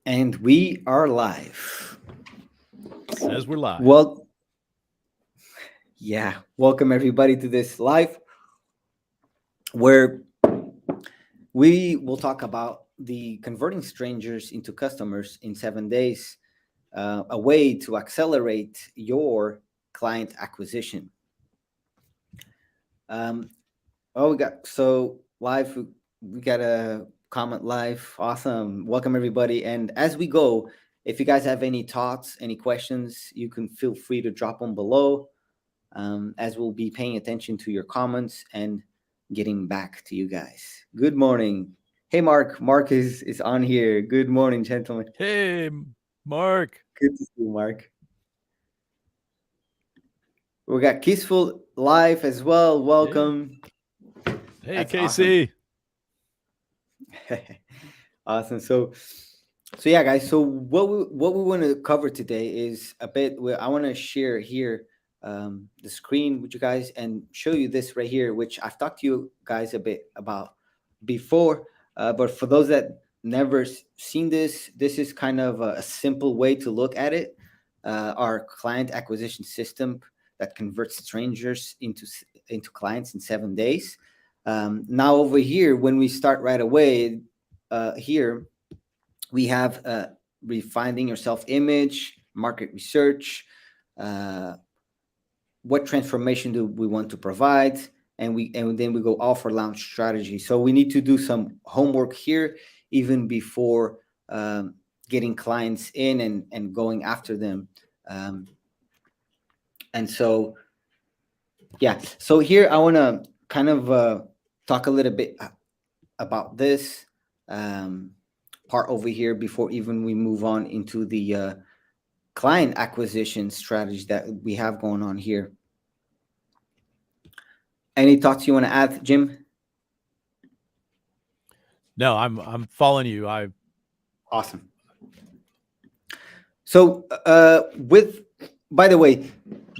And we are live. Says we're live. Well, yeah, welcome everybody to this live where we will talk about the converting strangers into customers in 7 days, a way to accelerate your client acquisition. Um, oh, we got so live. We got a comment live. Awesome. Welcome everybody. And as we go, if you guys have any thoughts, any questions, you can feel free to drop them below. As we'll be paying attention to your comments and getting back to you guys. Good morning. Hey, Mark. Mark is on here. Good morning, gentlemen. Hey, Mark. Good to see you, Mark. We got Kissful live as well. Yeah. Welcome. Hey, That's awesome. KC. Awesome. So yeah, guys. So what we want to cover today is a bit. I want to share here the screen with you guys and show you this right here, which I've talked to you guys a bit about before. But for those that never seen this, this is kind of a simple way to look at it. Our client acquisition system that converts strangers into clients in 7 days. Now over here, when we start right away, here we have refining your self-image, market research, uh, what transformation do we want to provide, and then we go offer launch strategy. So we need to do some homework here even before getting clients in and going after them. Um, and so yeah, so here I want to kind of talk a little bit about this um, part over here before even we move on into the client acquisition strategy that we have going on here. Any thoughts you want to add, Jim? No, I'm following you. I Awesome. So with by the way,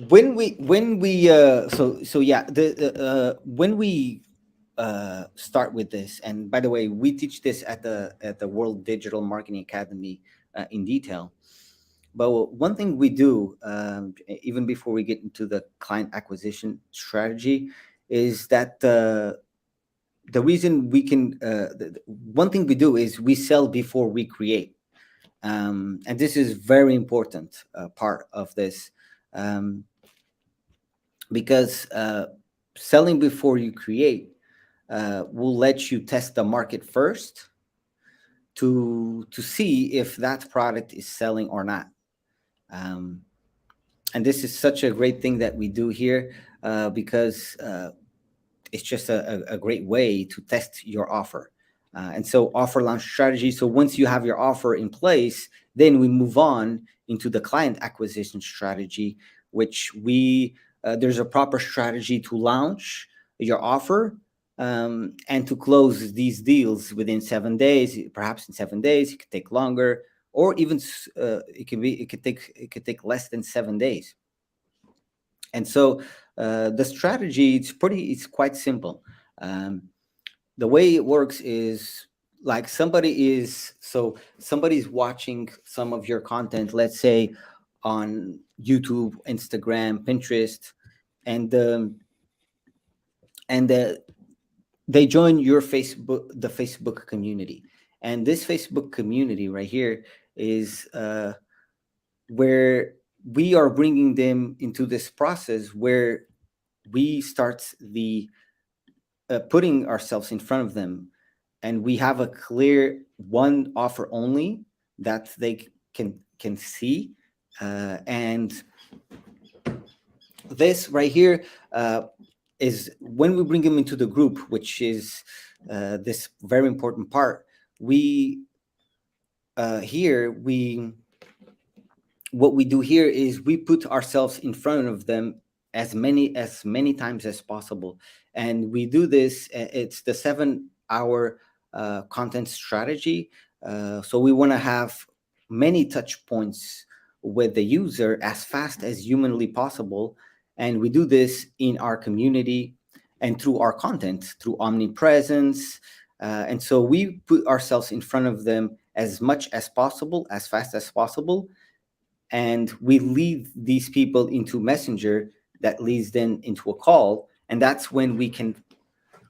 when we so yeah, the when we start with this, and by the way, we teach this at the World Digital Marketing Academy in detail. But one thing we do, even before we get into the client acquisition strategy, is that the reason we can, one thing we do is we sell before we create. And this is very important part of this, um, because selling before you create will let you test the market first to see if that product is selling or not. Um, and this is such a great thing that we do here because it's just a great way to test your offer. And so offer launch strategy. So once you have your offer in place, then we move on into the client acquisition strategy, which there's a proper strategy to launch your offer and to close these deals within 7 days. Perhaps in 7 days, it could take longer, or even it could take less than 7 days. And so the strategy it's quite simple. Um, the way it works is like somebody's watching some of your content, let's say on YouTube, Instagram, Pinterest, and and they join the Facebook community. And this Facebook community right here is where we are bringing them into this process where we start the putting ourselves in front of them, and we have a clear one offer only that they can see, and this right here is when we bring them into the group, which is this very important part. We here we what we do here is we put ourselves in front of them as many times as possible, and we do this. It's the 7 hour content strategy. So we want to have many touch points with the user as fast as humanly possible, and we do this in our community and through our content, through omnipresence. And so we put ourselves in front of them as much as possible, as fast as possible, and we lead these people into Messenger that leads them into a call, and that's when we can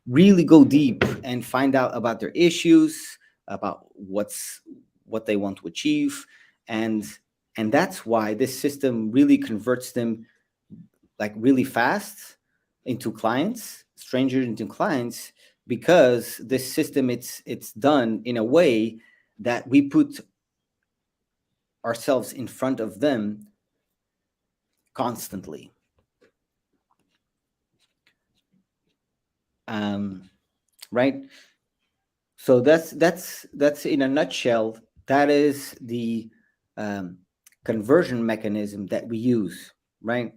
really go deep and find out about their issues, about what they want to achieve, and that's why this system really converts them like really fast into clients, strangers into clients, because this system it's done in a way that we put ourselves in front of them constantly. um, right? So that's in a nutshell. That is the um, conversion mechanism that we use, right?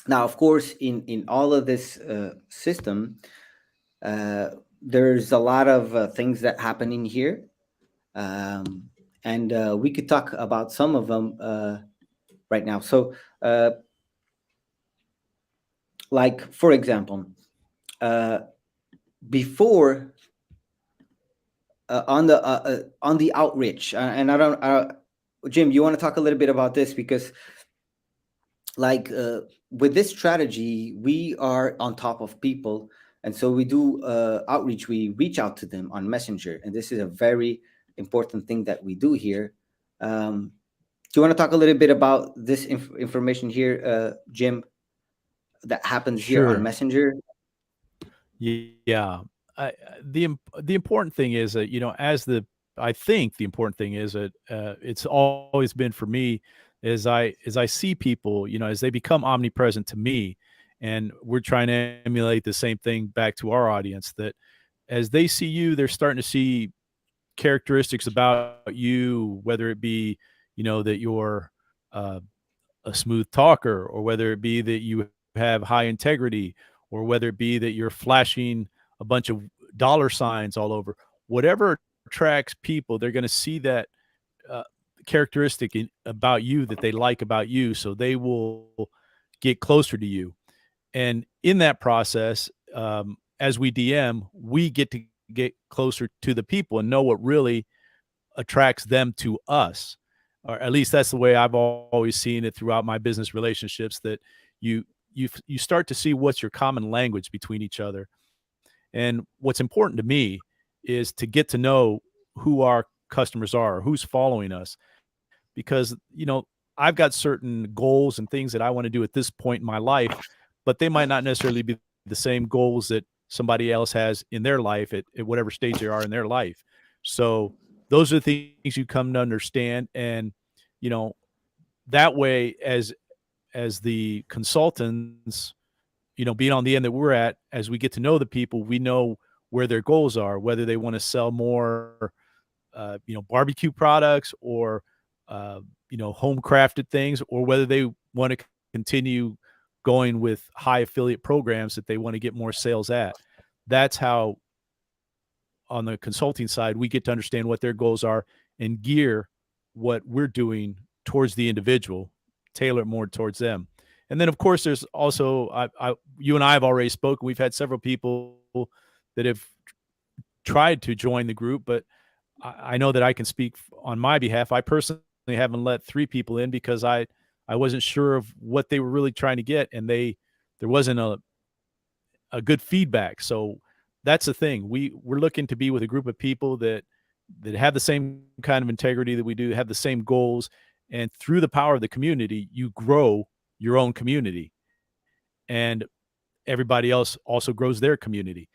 Now, of course, in all of this system, uh, there's a lot of things that happen in here, um, and we could talk about some of them right now. So, uh, like for example, uh, before on the outreach, and I don't, Jim, you want to talk a little bit about this because like with this strategy we are on top of people, and so we do outreach, we reach out to them on Messenger, and this is a very important thing that we do here. Do you want to talk a little bit about this information here, Jim, that happens here on Sure. Messenger? Yeah. The important thing is that, I think the important thing is that it's always been for me as I see people, as they become omnipresent to me, and we're trying to emulate the same thing back to our audience, that as they see you, they're starting to see characteristics about you, whether it be, that you're uh, a smooth talker, or whether it be that you have high integrity, or whether it be that you're flashing a bunch of dollar signs all over. Whatever attracts people, they're going to see that uh, characteristic about you that they like about you, so they will get closer to you. And in that process, as we DM, we get to get closer to the people and know what really attracts them to us, or at least that's the way I've always seen it throughout my business relationships, that you you start to see what's your common language between each other. And what's important to me is to get to know who our customers are, who's following us, because I've got certain goals and things that I want to do at this point in my life, but they might not necessarily be the same goals that somebody else has in their life at whatever stage they are in their life. So those are the things you come to understand. And you know that way, as the consultants, being on the end that we're at, as we get to know the people, we know where their goals are, whether they want to sell more barbecue products, or home crafted things, or whether they want to continue going with high affiliate programs that they want to get more sales at. That's how, on the consulting side, we get to understand what their goals are and gear what we're doing towards the individual, tailor it more towards them. And then, of course, there's also, you and I have already spoken. We've had several people that have tried to join the group, but I know that I can speak on my behalf. I personally haven't let 3 people in because I wasn't sure of what they were really trying to get, and there wasn't a good feedback. So that's the thing. We're looking to be with a group of people that have the same kind of integrity that we do, have the same goals, and through the power of the community, you grow your own community, and everybody else also grows their community.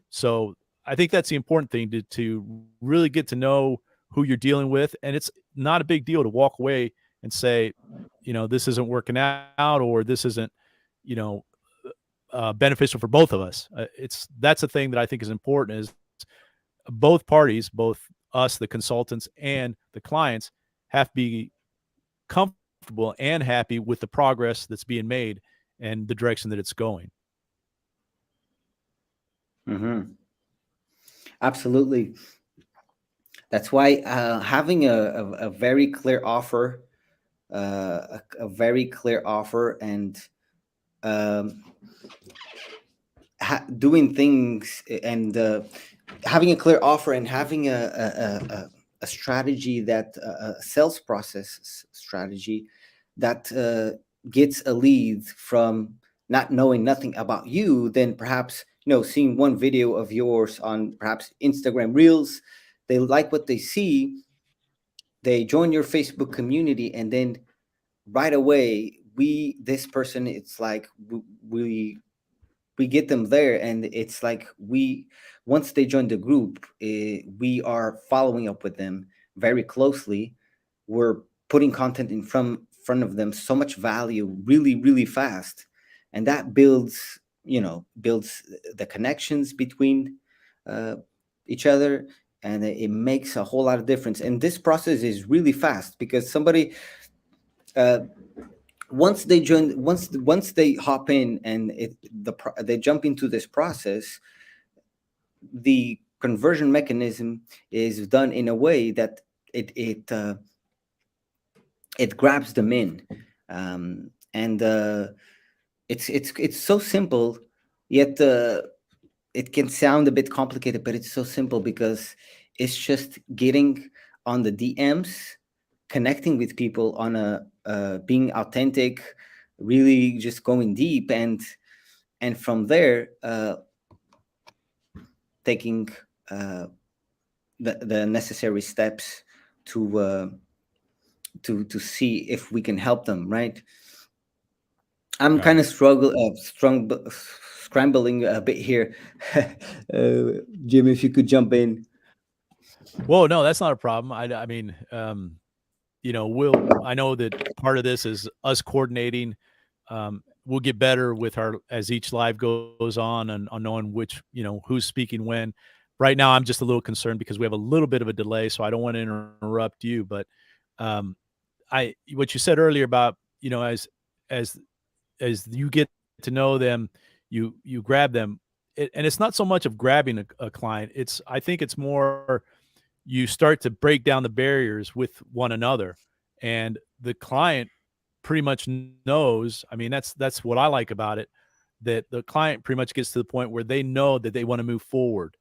So I think that's the important thing, to really get to know who you're dealing with. And it's not a big deal to walk away and say, this isn't working out, or this isn't, you know, beneficial for both of us. That's the thing that I think is important, is both parties, both us, the consultants, and the clients, have to be comfortable and happy with the progress that's being made and the direction that it's going. Hmm. Absolutely. That's why having a very clear offer, a very clear offer, and um, doing things, and having a clear offer, and having a a strategy that a sales process strategy that gets a lead from not knowing nothing about you, then perhaps seeing one video of yours on perhaps Instagram Reels, they like what they see, they join your Facebook community, and then right away we this person, it's like we we get them there, and it's like we once they join the group, we are following up with them very closely. We're putting content in front of them, so much value, really really fast, and that builds the connections between uh, each other, and it makes a whole lot of difference. And this process is really fast because somebody, uh, once they hop in, and they jump into this process, the conversion mechanism is done in a way that it grabs them in, and it's so simple, yet it can sound a bit complicated, but it's so simple because it's just getting on the DMs, connecting with people on a being authentic, really just going deep, and from there taking uh, the necessary steps to to see if we can help them, right? I'm kind Right. of scrambling a bit here. Jim, if you could jump in. Well, no, that's not a problem. I mean, I know that part of this is us coordinating. We'll get better with our as each live goes on on knowing which, who's speaking when. Right now, I'm just a little concerned because we have a little bit of a delay, so I don't want to interrupt you. But um, I what you said earlier about, as as you get to know them, you grab them, and it's not so much of grabbing a client. It's I think it's more you start to break down the barriers with one another, and the client pretty much knows. I mean, that's what I like about it, that the client pretty much gets to the point where they know that they want to move forward,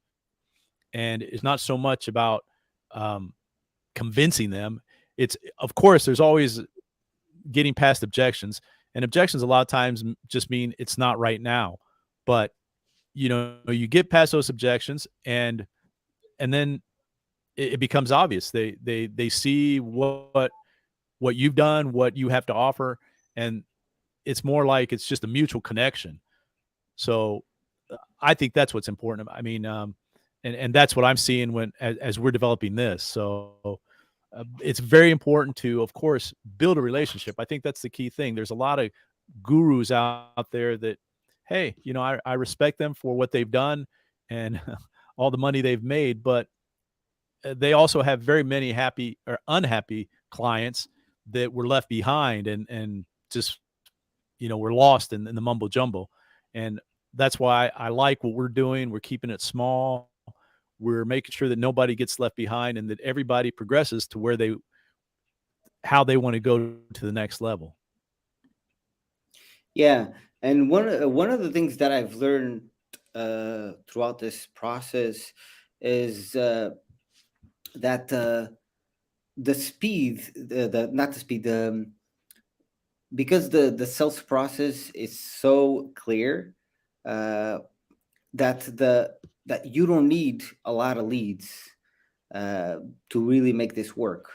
and it's not so much about um, convincing them. It's of course there's always getting past objections, and objections a lot of times just mean it's not right now, but you get past those objections, and then it becomes obvious. They see what you've done, what you have to offer, and it's more like it's just a mutual connection. So I think that's what's important. I mean, and that's what I'm seeing as we're developing this. So it's very important to, of course, build a relationship. I think that's the key thing. There's a lot of gurus out there that, hey, I respect them for what they've done and all the money they've made, but they also have very many happy or unhappy clients that were left behind and just were lost in the mumbo jumbo. And that's why I like what we're doing. We're keeping it small. We're making sure that nobody gets left behind and that everybody progresses to where they how they want to go to the next level. Yeah, and one of the things that I've learned throughout this process is that the speed, the not the speed, because the sales process is so clear, uh, that that you don't need a lot of leads uh, to really make this work.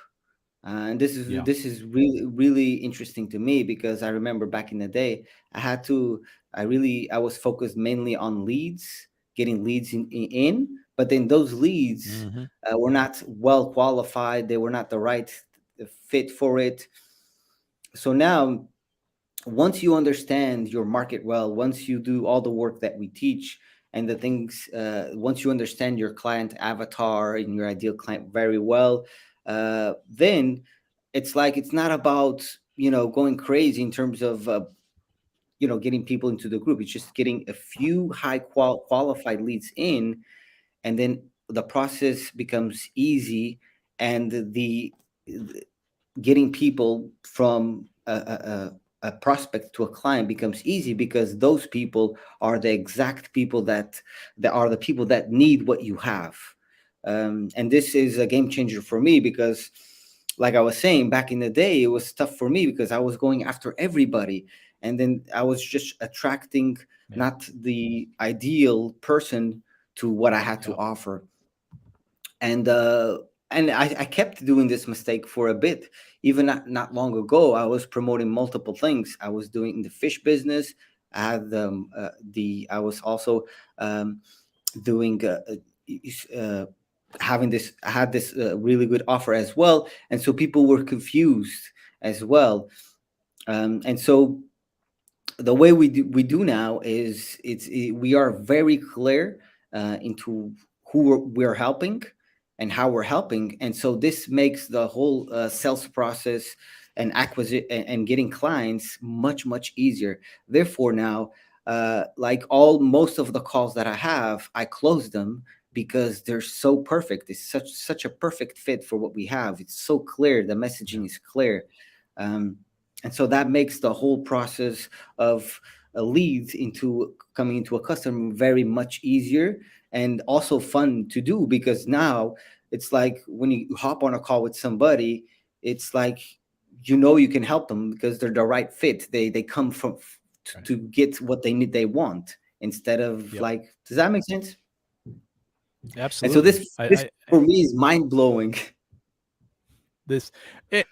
And Yeah. this is really really interesting to me because I remember back in the day I was focused mainly on leads, getting leads in, but then those leads Hmm. were not well qualified, they were not the right fit for it. So now, once you understand your market well, once you do all the work that we teach and the things, once you understand your client avatar and your ideal client very well, then it's like it's not about going crazy in terms of getting people into the group. It's just getting a few qualified leads in, and then the process becomes easy, and the getting people from a prospect to a client becomes easy because those people are the exact people that are the people that need what you have. And this is a game changer for me because, like I was saying, back in the day, it was tough for me because I was going after everybody, and then I was just attracting Yeah. not the ideal person to what I had to Yep. offer. And uh and I, I kept doing this mistake for a bit. Even not long ago, I was promoting multiple things. I was doing the fish business. I had the I was also um, doing uh, having this I had this really good offer as well, and so people were confused as well. And so the way we do now is we are very clear into who we're helping and how we're helping, and so this makes the whole sales process and acquisition and getting clients much easier. Therefore now, like all most of the calls that I have, I close them because they're so perfect. It's such a perfect fit for what we have. It's so clear, the messaging Yeah. is clear. um, and so that makes the whole process of a lead into coming into a customer very much easier and also fun to do, because now it's like when you hop on a call with somebody, it's like you can help them because they're the right fit. They come from Right. to get what they want, instead of Yep. like, does that make sense? And so Absolutely. this for me is mind blowing. This it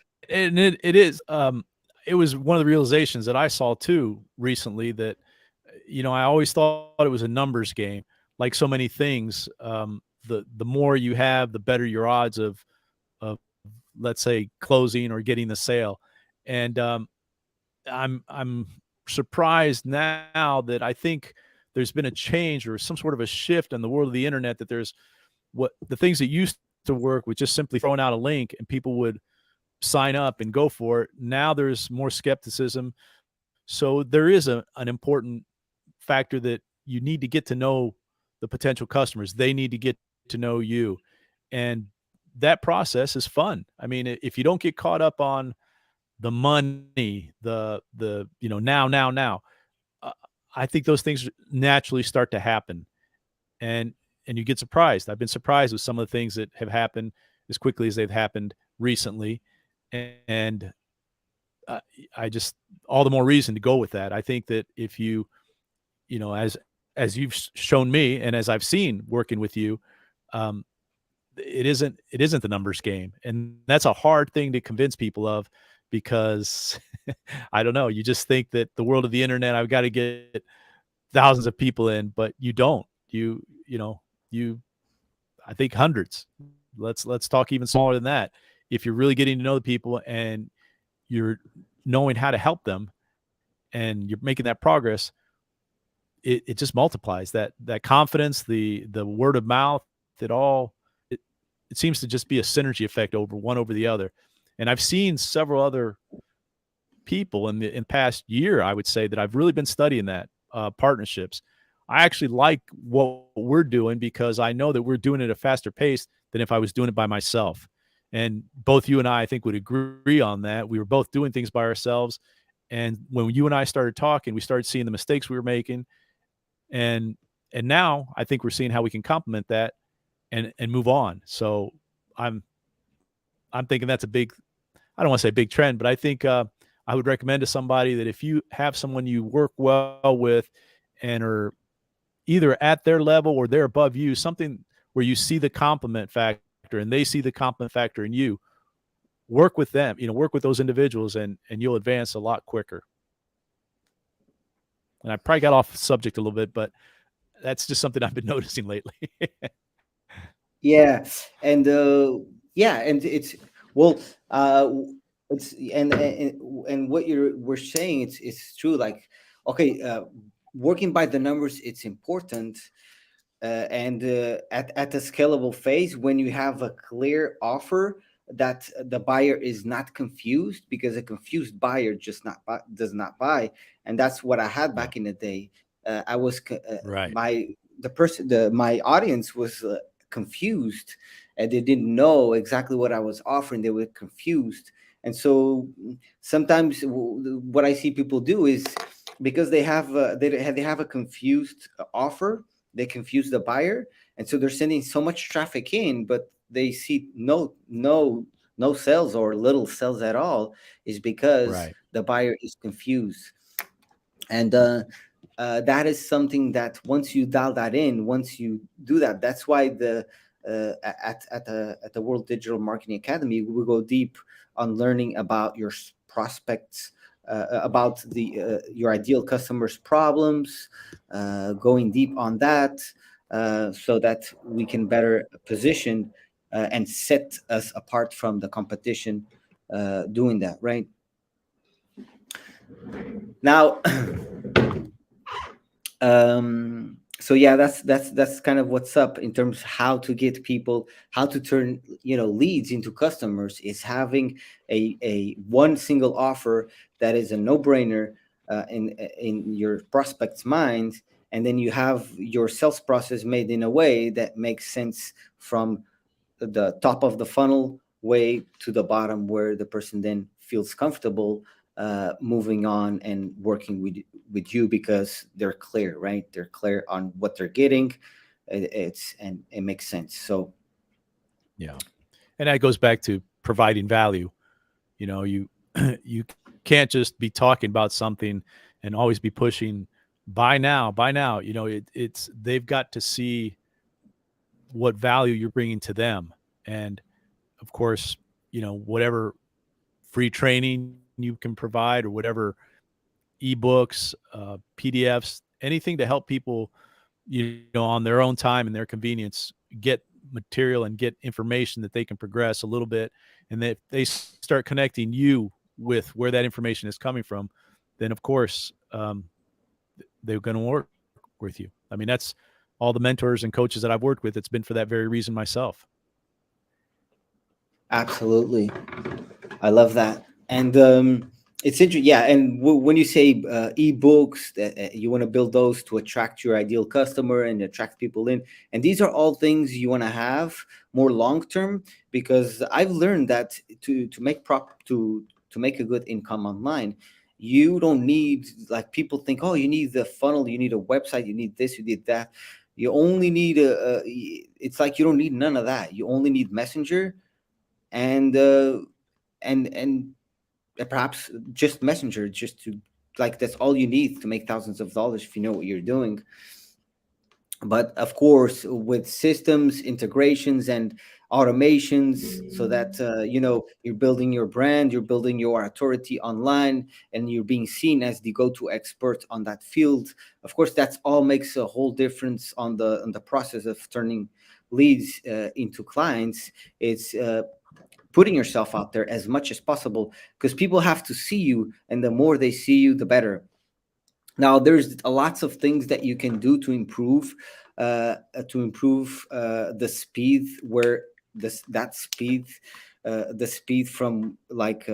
is it was one of the realizations that I saw too recently, that I always thought it was a numbers game. Like so many things, the more you have, the better your odds of let's say closing or getting the sale. And I'm surprised now that I think there's been a change or some sort of a shift in the world of the internet, that there's what the things that used to work with just simply throwing out a link and people would sign up and go for it. Now there's more skepticism. So there is an important factor that you need to get to know the potential customers. They need to get to know you. And that process is fun. I mean, if you don't get caught up on the money, now, uh, I think those things naturally start to happen. And and you get surprised. I've been surprised with some of the things that have happened as quickly as they've happened recently. And uh, I just all the more reason to go with that. I think that if as you've shown me and as I've seen working with you, um, it isn't the numbers game, and that's a hard thing to convince people of, because I don't know, you just think that the world of the internet, I've got to get thousands of people in, but you don't. You I think hundreds. Let's talk even smaller than that. If you're really getting to know the people and you're knowing how to help them and you're making that progress, it just multiplies that confidence, the word of mouth, it all it, it seems to just be a synergy effect over the other. And I've seen several other people in the past year, I would say, that I've really been studying that partnerships. I actually like what we're doing because I know that we're doing it at a faster pace than if I was doing it by myself. And both you and I think, would agree on that. We were both doing things by ourselves. And when you and I started talking, we started seeing the mistakes we were making. And and now I think we're seeing how we can complement that and move on. So I'm I'm thinking that's a big, I don't want to say big trend, but I think I would recommend to somebody that if you have someone you work well with and are either at their level or they're above you, something where you see the compliment factor and they see the compliment factor in you, work with them, work with those individuals, and you'll advance a lot quicker. And I probably got off subject a little bit, but that's just something I've been noticing lately. Yeah, and yeah, and it's well, uh, it's and what we're saying, it's true. Like, okay, working by the numbers, it's important, and at the scalable phase, when you have a clear offer that the buyer is not confused, because a confused buyer just not does not buy. And that's what I had Yeah. back in the day. I was Right. my the person the my audience was confused, and they didn't know exactly what I was offering. They were confused. And so sometimes what I see people do is, because they have a confused offer, they confuse the buyer, and so they're sending so much traffic in, but they see no sales or little sales at all, is because Right. the buyer is confused. And that is something that once you dial that in, once you do that, that's why the at the World Digital Marketing Academy, we go deep on learning about your prospects, about the your ideal customers' problems, going deep on that, so that we can better position and set us apart from the competition, doing that right now. So yeah, that's kind of what's up in terms of how to get people, how to turn, leads into customers, is having a one single offer that is a no-brainer in your prospect's mind, and then you have your sales process made in a way that makes sense from the top of the funnel way to the bottom, where the person then feels comfortable moving on and working with you, because they're clear, right? They're clear on what they're getting. And it makes sense. So Yeah. And that goes back to providing value. You you can't just be talking about something and always be pushing buy now. It's they've got to see what value you're bringing to them. And of course, whatever free training you can provide, or whatever ebooks, PDFs, anything to help people, on their own time and their convenience, get material and get information that they can progress a little bit. And that they start connecting you with where that information is coming from, then of course, they're going to work with you. I mean, that's all the mentors and coaches that I've worked with. It's been for that very reason myself. absolutely, I love that. And it's interesting, yeah. And when you say ebooks, that you want to build those to attract your ideal customer and attract people in, and these are all things you want to have more long term, because I've learned that to make a good income online, you don't need, like, people think, oh, you need the funnel, you need a website, you need this, you need that. You only need it's like you don't need none of that. You only need Messenger, and and perhaps just Messenger, just to, like, that's all you need to make thousands of dollars if you know what you're doing. But of course, with systems integrations and automations, so that you're building your brand, you're building your authority online, and you're being seen as the go-to expert on that field. Of course, that's all makes a whole difference on the process of turning leads into clients. It's putting yourself out there as much as possible, because people have to see you, and the more they see you, the better. Now, there's lots of things that you can do to improve the speed, where that speed, the speed from, like,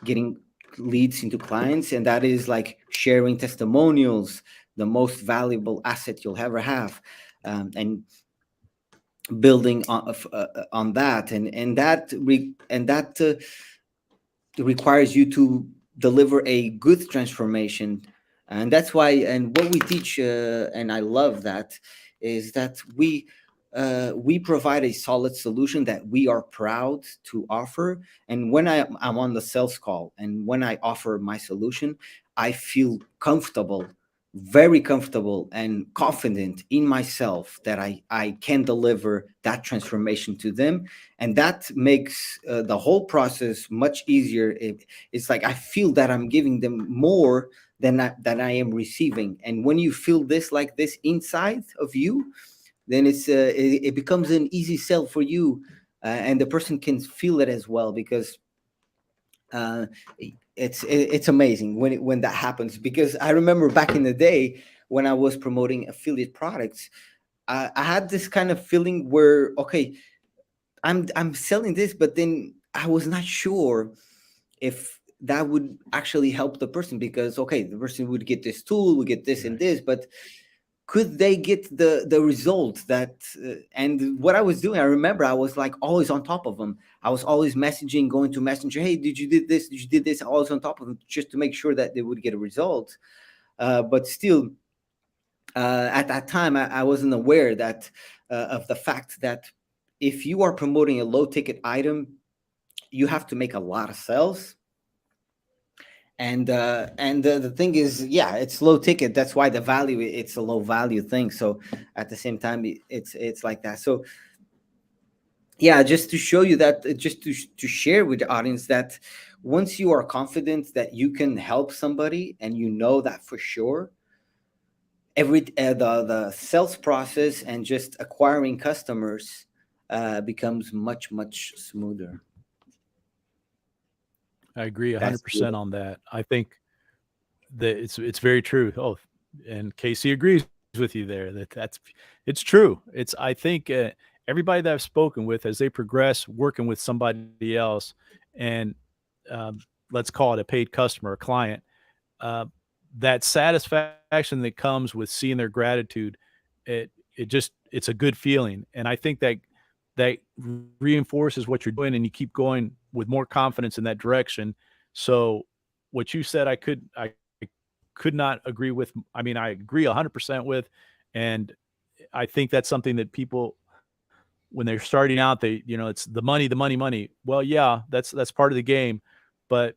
getting leads into clients, and that is like sharing testimonials, the most valuable asset you'll ever have. And building on that, and that requires you to deliver a good transformation. And that's why, and what we teach, and I love that, is that we provide a solid solution that we are proud to offer. And when I'm on the sales call, and when I offer my solution, I feel comfortable, very comfortable and confident in myself, that I can deliver that transformation to them. And that makes the whole process much easier. It's like I feel that I'm giving them more than I am receiving. And when you feel this, like this inside of you, then it becomes an easy sell for you, and the person can feel it as well, because uh, it's amazing when that happens. Because I remember back in the day, when I was promoting affiliate products, I had this kind of feeling where, okay, I'm selling this, but then I was not sure if that would actually help the person, because, okay, the person would get this tool, would get this and Right. this, but could they get the result that and what I was doing, I remember I was like always on top of them. I was always messaging, going to Messenger, hey, did you did this, did you did this, always on top of them, just to make sure that they would get a result. But still, at that time, I wasn't aware that of the fact that if you are promoting a low ticket item, you have to make a lot of sales. And the thing is, yeah, it's low ticket. That's why the value, it's a low value thing. So at the same time, it's like that. So yeah, just to show you that, just to share with the audience that once you are confident that you can help somebody, and you know that for sure, the sales process and just acquiring customers becomes much smoother. I agree That's 100% beautiful. on that. I think that it's very true. Oh, and Casey agrees with you there. That's it's true. It's I think everybody that I've spoken with as they progress working with somebody else, and let's call it a paid customer, a client, uh, that satisfaction that comes with seeing their gratitude, it just it's a good feeling, and I think that that reinforces what you're doing, and you keep going with more confidence in that direction. So what you said, I could not agree with. I mean, I agree 100% with, and I think that's something that people when they're starting out, they it's the money, the money, money. Well, yeah, that's part of the game, but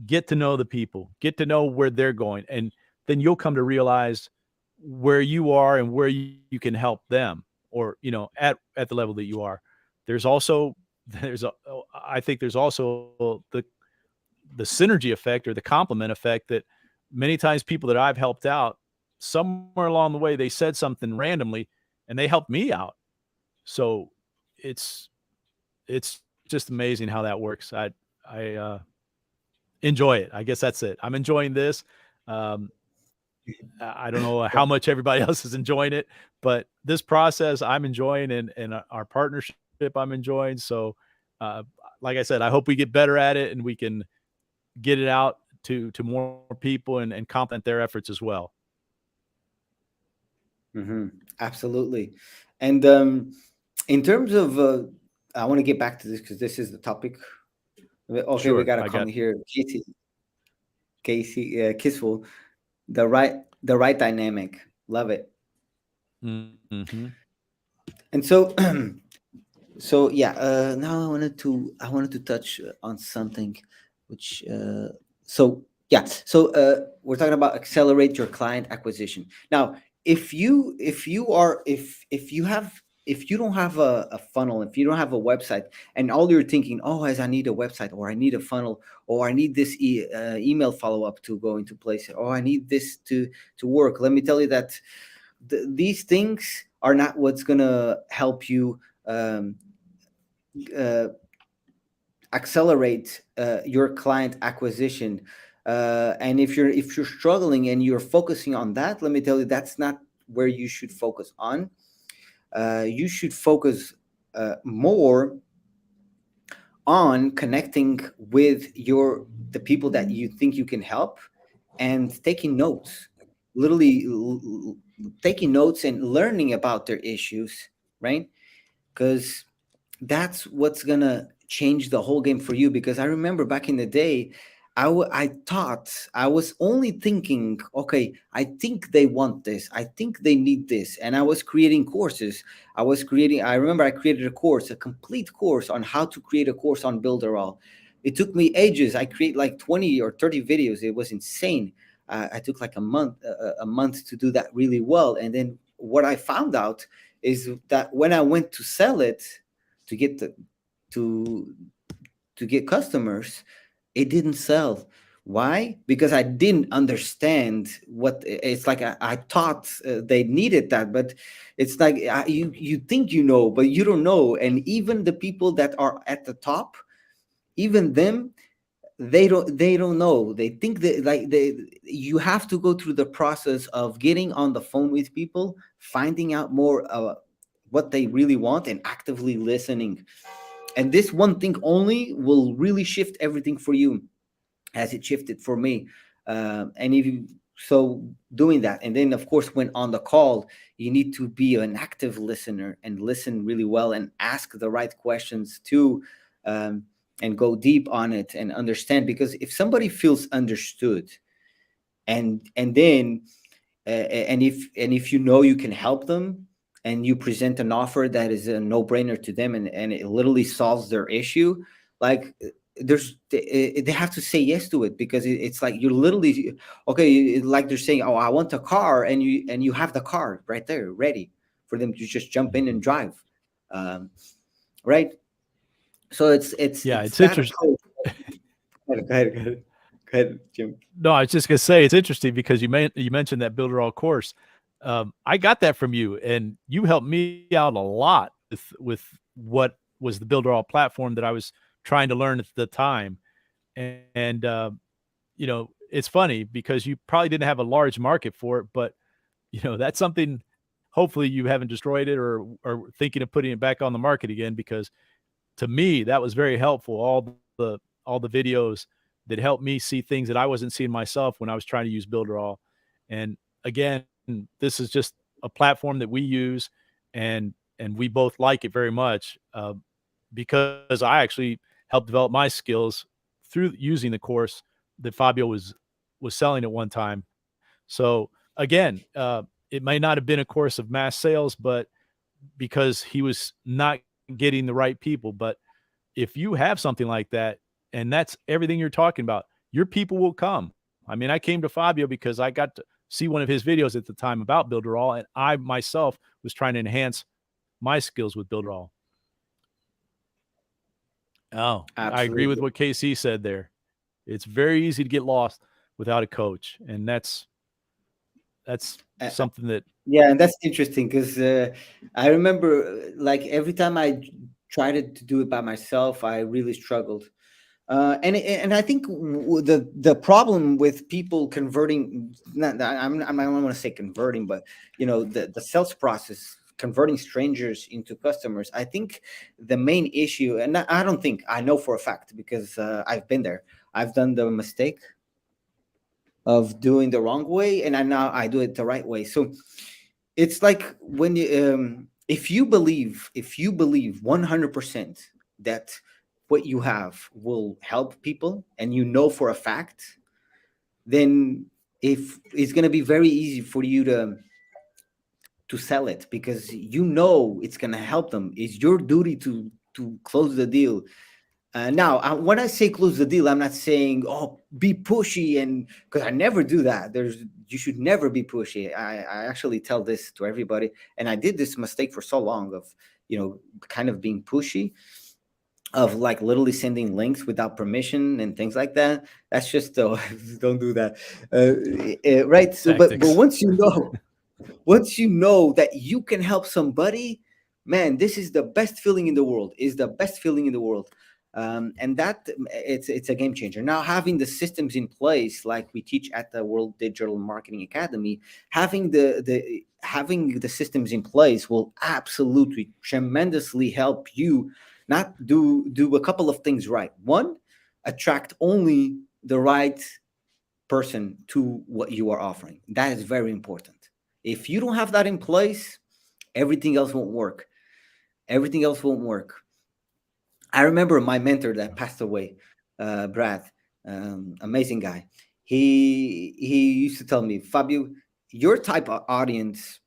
get to know the people, get to know where they're going, and then you'll come to realize where you are and where you can help them, or at the level that you are. There's also there's a I think there's also the synergy effect or the complement effect that many times people that I've helped out, somewhere along the way they said something randomly and they helped me out. So it's it's just amazing how that works. I enjoy it. I guess that's it. I'm enjoying this. Um, I don't know how much everybody else is enjoying it, but this process I'm enjoying, and our partnership I'm enjoying. So, uh, like I said, I hope we get better at it and we can get it out to more people and complement their efforts as well. Hmm. Absolutely. And in terms of, I want to get back to this because this is the topic. Okay, we Sure, got a I got. comment here. Casey Kissful, the right the right dynamic. Love it. Mm-hmm. And so so yeah, now I wanted to touch on something which so yeah, so we're talking about accelerate your client acquisition. Now, if you have, if you don't have a funnel, if you don't have a website, and all you're thinking, oh, as I need a website, or I need a funnel, or I need this email follow up to go into place, or I need this to work, let me tell you that these things are not what's gonna help you um, uh, accelerate your client acquisition. And if you're struggling and you're focusing on that, let me tell you, that's not where you should focus on. You should focus more on connecting with the people that you think you can help, and taking notes, literally taking notes and learning about their issues, right? Because that's what's gonna change the whole game for you. Because I remember back in the day, I thought I was only thinking, okay, I think they want this, I think they need this, and I was creating courses. I remember I created a course, a complete course on how to create a course on Builderall. It took me ages. I create like 20 or 30 videos. It was insane. I took like a month to do that really well. And then what I found out is that when I went to sell it, to get the to to get customers, it didn't sell. Why? Because I didn't understand what it's like. I thought they needed that, but it's like you think you know, but you don't know. And even the people that are at the top, even them, they don't know. They think that, like, they you have to go through the process of getting on the phone with people, finding out more what they really want, and actively listening. And this one thing only will really shift everything for you, as it shifted for me. And if you so doing that, and then of course when on the call, you need to be an active listener and listen really well and ask the right questions too, um, and go deep on it and understand. Because if somebody feels understood, and then and if you know you can help them, and you present an offer that is a no-brainer to them, and it literally solves their issue, like they have to say yes to it, because it's like you're literally, okay, like they're saying, oh, I want a car, and you have the car right there ready for them to just jump in and drive, um, right? So Yeah, it's it's that interesting. approach. Go ahead, Jim. No, I was just gonna say it's interesting because you mentioned that Builder All course. I got that from you, and you helped me out a lot with what was the Builder All platform that I was trying to learn at the time. And it's funny because you probably didn't have a large market for it, but that's something. Hopefully, you haven't destroyed it or thinking of putting it back on the market again, because to me that was very helpful. All the videos that helped me see things that I wasn't seeing myself when I was trying to use Builderall. And again, this is just a platform that we use, and we both like it very much, because I actually helped develop my skills through using the course that Fabio was selling at one time. So again, it may not have been a course of mass sales, but because he was not getting the right people. But if you have something like that, and that's everything you're talking about, your people will come. I mean, I came to Fabio because I got to see one of his videos at the time about Builderall, and I myself was trying to enhance my skills with Builderall. Oh, I agree with Absolutely. what KC said there. It's very easy to get lost without a coach, and that's something that Yeah, and that's interesting because I remember, like every time tried to do it by myself, I really struggled. And I think the problem with people converting, not, I don't want to say converting, but the sales process, converting strangers into customers. I think the main issue, and I don't think, I know for a fact, because I've been there. I've done the mistake of doing the wrong way, and I do it the right way. So it's like when you if you believe 100% that what you have will help people, and for a fact, then if it's going to be very easy for you to sell it, because it's going to help them. It's your duty to close the deal. Now, when I say close the deal, I'm not saying, oh, be pushy, and because I never do that. You should never be pushy. I actually tell this to everybody, and I did this mistake for so long of, kind of being pushy, of like literally sending links without permission and things like that. That's just don't do that, right? So, but tactics. once you know that you can help somebody, man, this is the best feeling in the world. Is the best feeling in the world. And that it's a game changer. Now, having the systems in place, like we teach at the World Digital Marketing Academy, having the systems in place will absolutely tremendously help you not do a couple of things right. One, attract only the right person to what you are offering. That is very important. If you don't have that in place, everything else won't work. Everything else won't work. I remember my mentor that passed away, Brad, amazing guy. He used to tell me, Fabio, your type of audience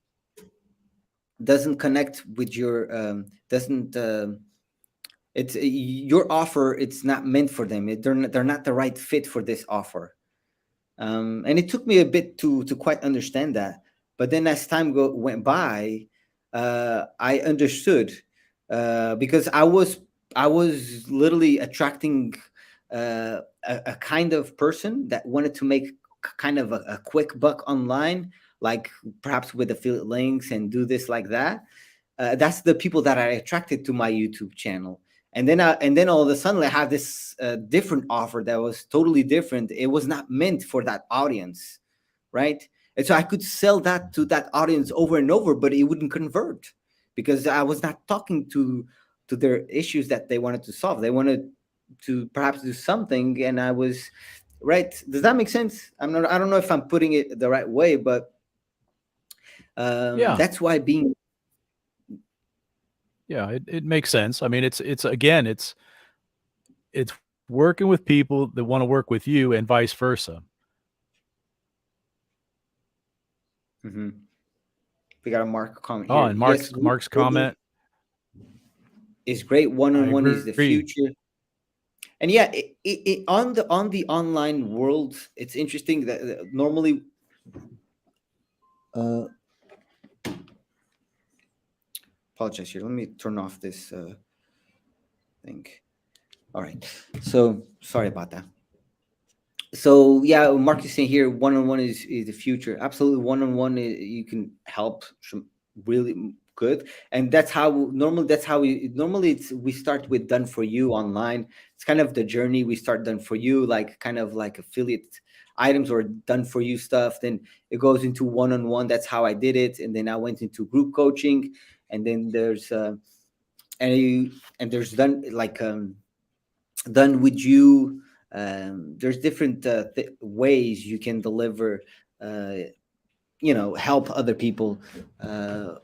doesn't connect with your doesn't it's your offer. It's not meant for them. They're not the right fit for this offer. And it took me a bit to quite understand that. But then as time went by, I understood, because I was literally attracting a kind of person that wanted to make kind of a quick buck online, like perhaps with affiliate links and do this like that. That's the people that I attracted to my YouTube channel. And then all of a sudden I have this different offer that was totally different. It was not meant for that audience, right? And so I could sell that to that audience over and over, but it wouldn't convert, because I was not talking to their issues that they wanted to solve. They wanted to perhaps do something, and I was right. Does that make sense? I don't know if I'm putting it the right way, but Yeah, that's why being yeah, it makes sense. I mean, it's again, it's working with people that want to work with you, and vice versa. Mhm. We got a Mark comment Oh, here. and Yes, group Mark's building comment. is great. I One-on-one is the agree. future. And yeah, on the online world, it's interesting that normally, uh, apologize here. Let me turn off this thing. All right. So sorry about that. So yeah, Mark is saying here, one-on-one is the future. Absolutely, one-on-one you can help really good, and that's how we normally we start with done for you online. It's kind of the journey. We start done for you, like kind of like affiliate items or done for you stuff. Then it goes into one-on-one. That's how I did it, and then I went into group coaching, and then there's and there's done like done with you. There's different ways you can deliver, uh, help other people uh,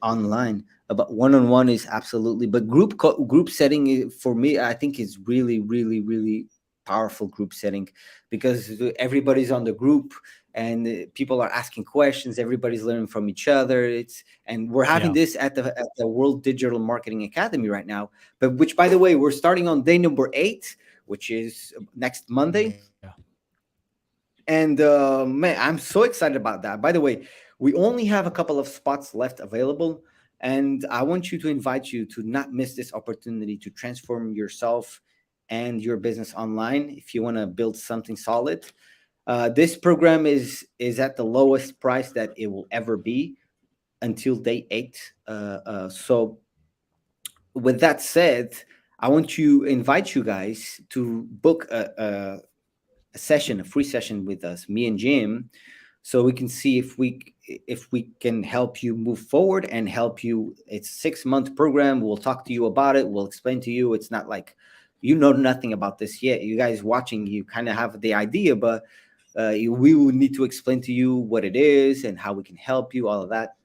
online. But one-on-one is absolutely, but group setting for me, I think is really, really, really powerful group setting, because everybody's on the group, and people are asking questions, everybody's learning from each other. And we're having Yeah. this at the World Digital Marketing Academy right now, but which, by the way, we're starting on day number 8, which is next Monday. Yeah. And man, I'm so excited about that. By the way, we only have a couple of spots left available, and I want you to invite you to not miss this opportunity to transform yourself and your business online if you want to build something solid. This program is at the lowest price that it will ever be until day 8. So with that said, I want to invite you guys to book a session, a free session with us, me and Jim, so we can see if we can help you move forward and help you. It's a 6-month program. We'll talk to you about it. We'll explain to you. It's not like you know nothing about this yet. You guys watching, you kind of have the idea, but we will need to explain to you what it is and how we can help you, all of that.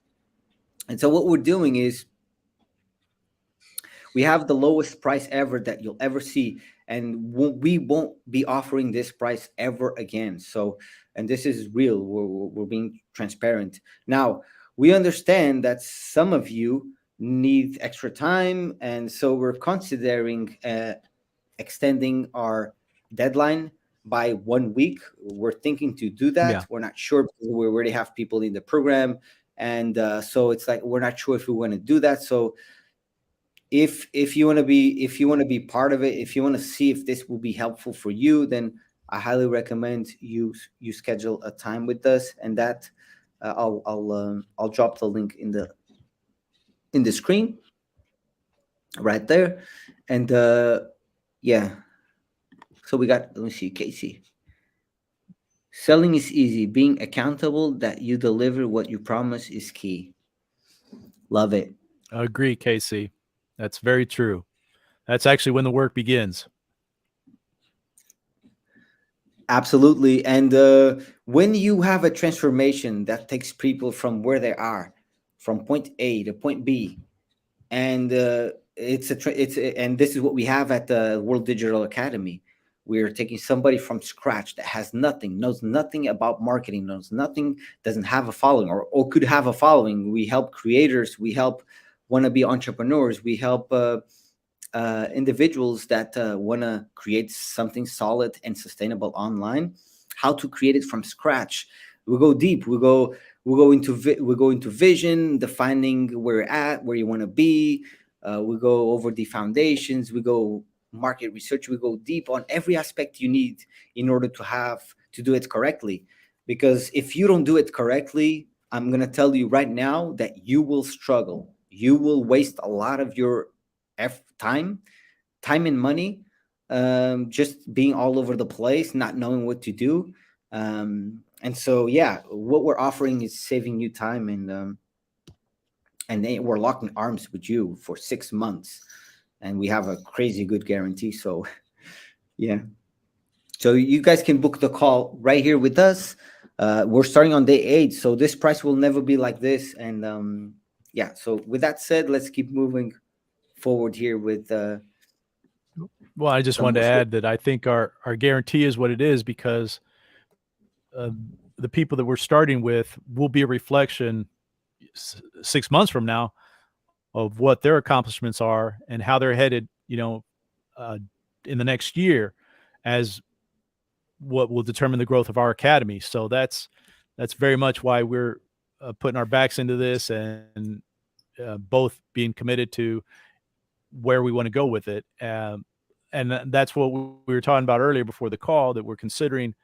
And so what we're doing is we have the lowest price ever that you'll ever see, and we won't be offering this price ever again. So, and this is real. We're being transparent. Now, we understand that some of you need extra time, and so we're considering extending our deadline by 1 week. We're thinking to do that. Yeah. We're not sure because we already have people in the program, and so it's like we're not sure if we want to do that. So if you want to be, if you want to be part of it, if you want to see if this will be helpful for you, then I highly recommend you schedule a time with us, and that I'll drop the link in the screen right there. And yeah, so we got, let me see, Casey. Selling is easy. Being accountable that you deliver what you promise is key. Love it. I agree, Casey. That's very true. That's actually when the work begins. Absolutely. And when you have a transformation that takes people from where they are, from point A to point B, and and this is what we have at the World Digital Academy. We're taking somebody from scratch that has nothing, knows nothing about marketing, knows nothing, doesn't have a following, or could have a following. We help creators, we help wannabe entrepreneurs, we help individuals that want to create something solid and sustainable online, how to create it from scratch. We go deep. We go into vision, defining where you're at, where you want to be. We go over the foundations. We go market research. We go deep on every aspect you need in order to do it correctly. Because if you don't do it correctly, I'm gonna tell you right now that you will struggle. You will waste a lot of your time, and money, just being all over the place, not knowing what to do. And so, yeah, what we're offering is saving you time, and we're locking arms with you for 6 months, and we have a crazy good guarantee. So, yeah. So you guys can book the call right here with us. We're starting on day 8, so this price will never be like this. And yeah. So with that said, let's keep moving forward here with Well, I just some wanted more to stuff. add that I think our guarantee is what it is because uh, the people that we're starting with will be a reflection 6 months from now of what their accomplishments are and how they're headed, uh, in the next year as what will determine the growth of our academy. So that's very much why we're putting our backs into this and both being committed to where we want to go with it. And that's what we were talking about earlier before the call, that we're considering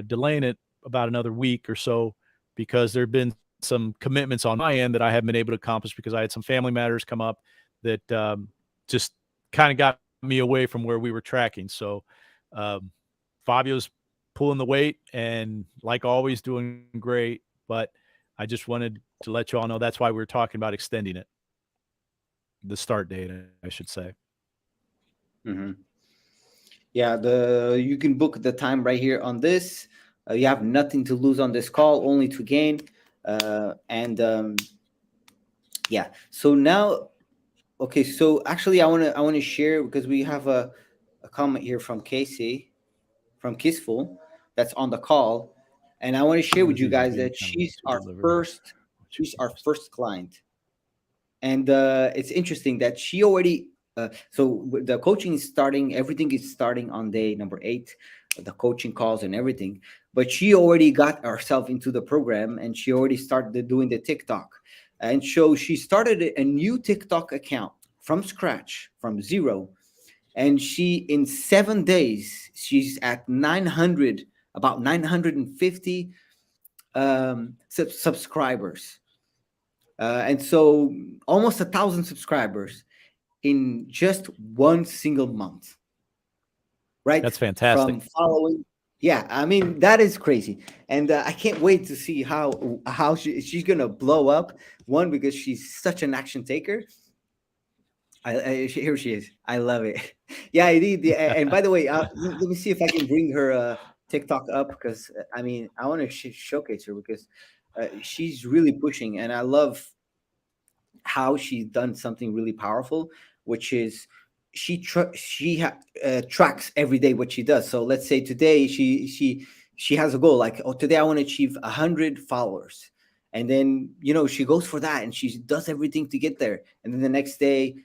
delaying it about another week or so, because there have been some commitments on my end that I haven't been able to accomplish because I had some family matters come up that just kind of got me away from where we were tracking. So um, Fabio's pulling the weight and, like always, doing great. But I just wanted to let you all know that's why we were talking about extending it, the start date, I should say. Hmm. Yeah, the you can book the time right here on this. You have nothing to lose on this call, only to gain. And yeah, so now, okay, so actually, I want to share, because we have a comment here from Casey from Kissful that's on the call, and I want to share When with is you these guys again that coming to deliver? What's your she's our first? first client. And it's interesting that she already the coaching is starting, everything is starting on day number 8, the coaching calls and everything. But she already got herself into the program, and she already started doing the TikTok. And so she started a new TikTok account from scratch, from zero. And she, in 7 days, she's at 900, about 950 subscribers. And so almost 1,000 subscribers in just one single month, right? That's fantastic. From following. Yeah, I mean, that is crazy. And I can't wait to see how she's gonna blow up. One, because she's such an action taker. Here she is. I love it. Yeah, I did. Yeah, and by the way, let me see if I can bring her TikTok up, because I mean, I want to showcase her, because she's really pushing, and I love how she's done something really powerful, which is tracks every day what she does. So let's say today she has a goal, like, oh, today I want to achieve 100 followers, and then she goes for that, and she does everything to get there, and then the next day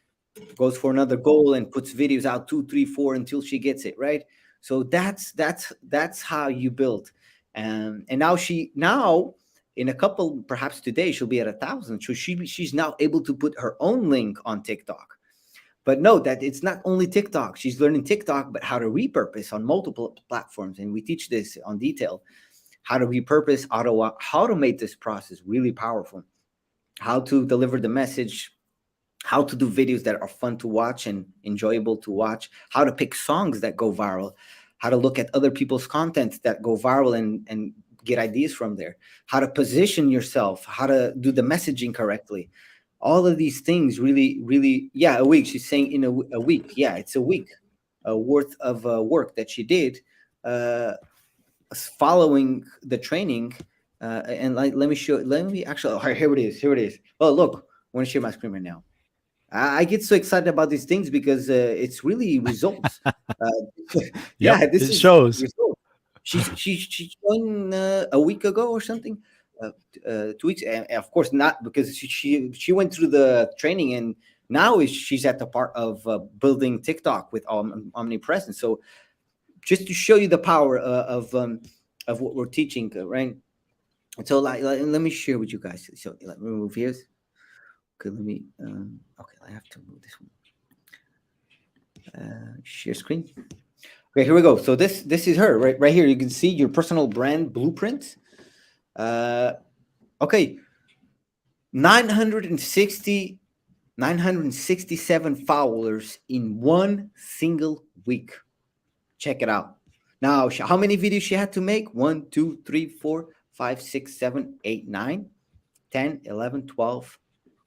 goes for another goal and puts videos out, two, three, four, until she gets it right. So that's how you build. And now in a couple, perhaps today, she'll be at 1,000. So she's now able to put her own link on TikTok. But note that it's not only TikTok. She's learning TikTok, but how to repurpose on multiple platforms, and we teach this on detail. How to repurpose, how to make this process really powerful, how to deliver the message, how to do videos that are fun to watch and enjoyable to watch, how to pick songs that go viral, how to look at other people's content that go viral and get ideas from there, how to position yourself, how to do the messaging correctly. All of these things really, really, yeah, a week. She's saying in a week. Yeah, it's a week worth of work that she did uh, following the training. And like, let me actually, oh, here it is. Here it is. Well, look, I want to share my screen right now. I get so excited about these things because it's really results. Yep, Yeah, this it is shows. results. She joined a week ago or something, 2 weeks, and of course not, because she went through the training, and now she's at the part of building TikTok with omnipresence. So just to show you the power of what we're teaching, right? And so let me share with you guys. So let me move here. Okay, let me. Okay, I have to move this one. Share screen. Okay, here we go. So this is her right here. You can see your personal brand blueprint. Uh, okay, 960, 967 followers in one single week. Check it out. Now, how many videos she had to make? 1, 2, 3, 4, 5, 6, 7, 8, 9, 10, 11, 12,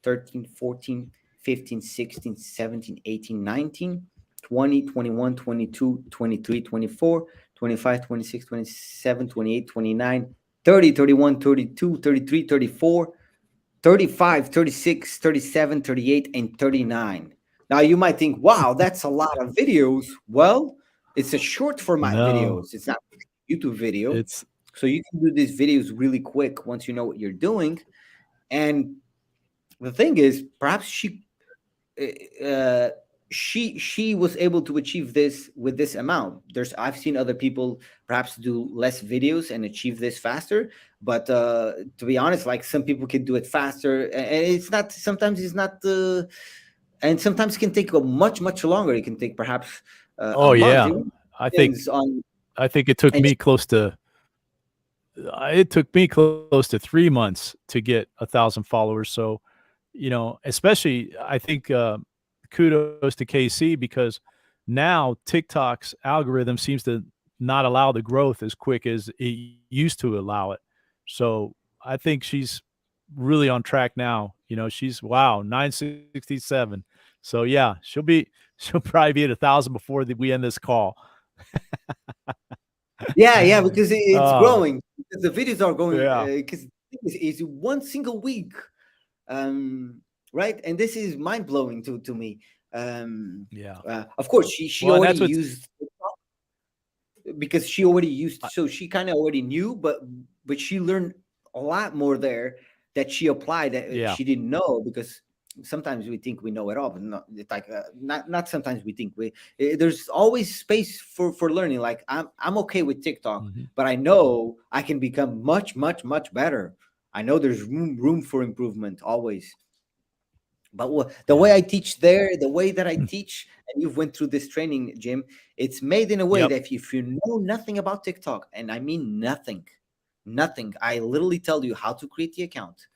13, 14, 15, 16, 17, 18, 19, 20, 21, 22, 23, 24, 25, 26, 27, 28, 29, 30, 31, 32, 33, 34, 35, 36, 37, 38, and 39. Now you might think, wow, that's a lot of videos. Well, it's a short format No, videos. It's not YouTube video. it's So you can do these videos really quick once you know what you're doing. And the thing is, perhaps uh, she was able to achieve this with this amount. I've seen other people perhaps do less videos and achieve this faster, but to be honest, like some people can do it faster, and it's not, sometimes it's not and sometimes it can take a much longer. It can take perhaps a Oh month. yeah. It I think depends on. I think it took And me close to it took me close to 3 months to get 1,000 followers. So, especially I think kudos to KC because now TikTok's algorithm seems to not allow the growth as quick as it used to allow it. So I think she's really on track now. She's wow 967. So yeah, she'll probably be at 1,000 before we end this call. yeah, because it's Oh growing. Because the videos are going. yeah, Because it's one single week, um, right? And this is mind blowing to me. yeah. Of course, she Well, and already that's what's used, because she already used, uh, so she kind of already knew, but she learned a lot more there that she applied that yeah. she didn't know. Because sometimes we think we know it all, but not, it's like not sometimes we think there's always space for learning. Like I'm okay with TikTok, Mhm. but I know I can become much better. I know there's room for improvement always. But the way Yeah. I teach there, the way that I teach, and you've went through this training, Jim, it's made in a way Yep. that if you know nothing about TikTok, and I mean nothing, nothing, I literally tell you how to create the account,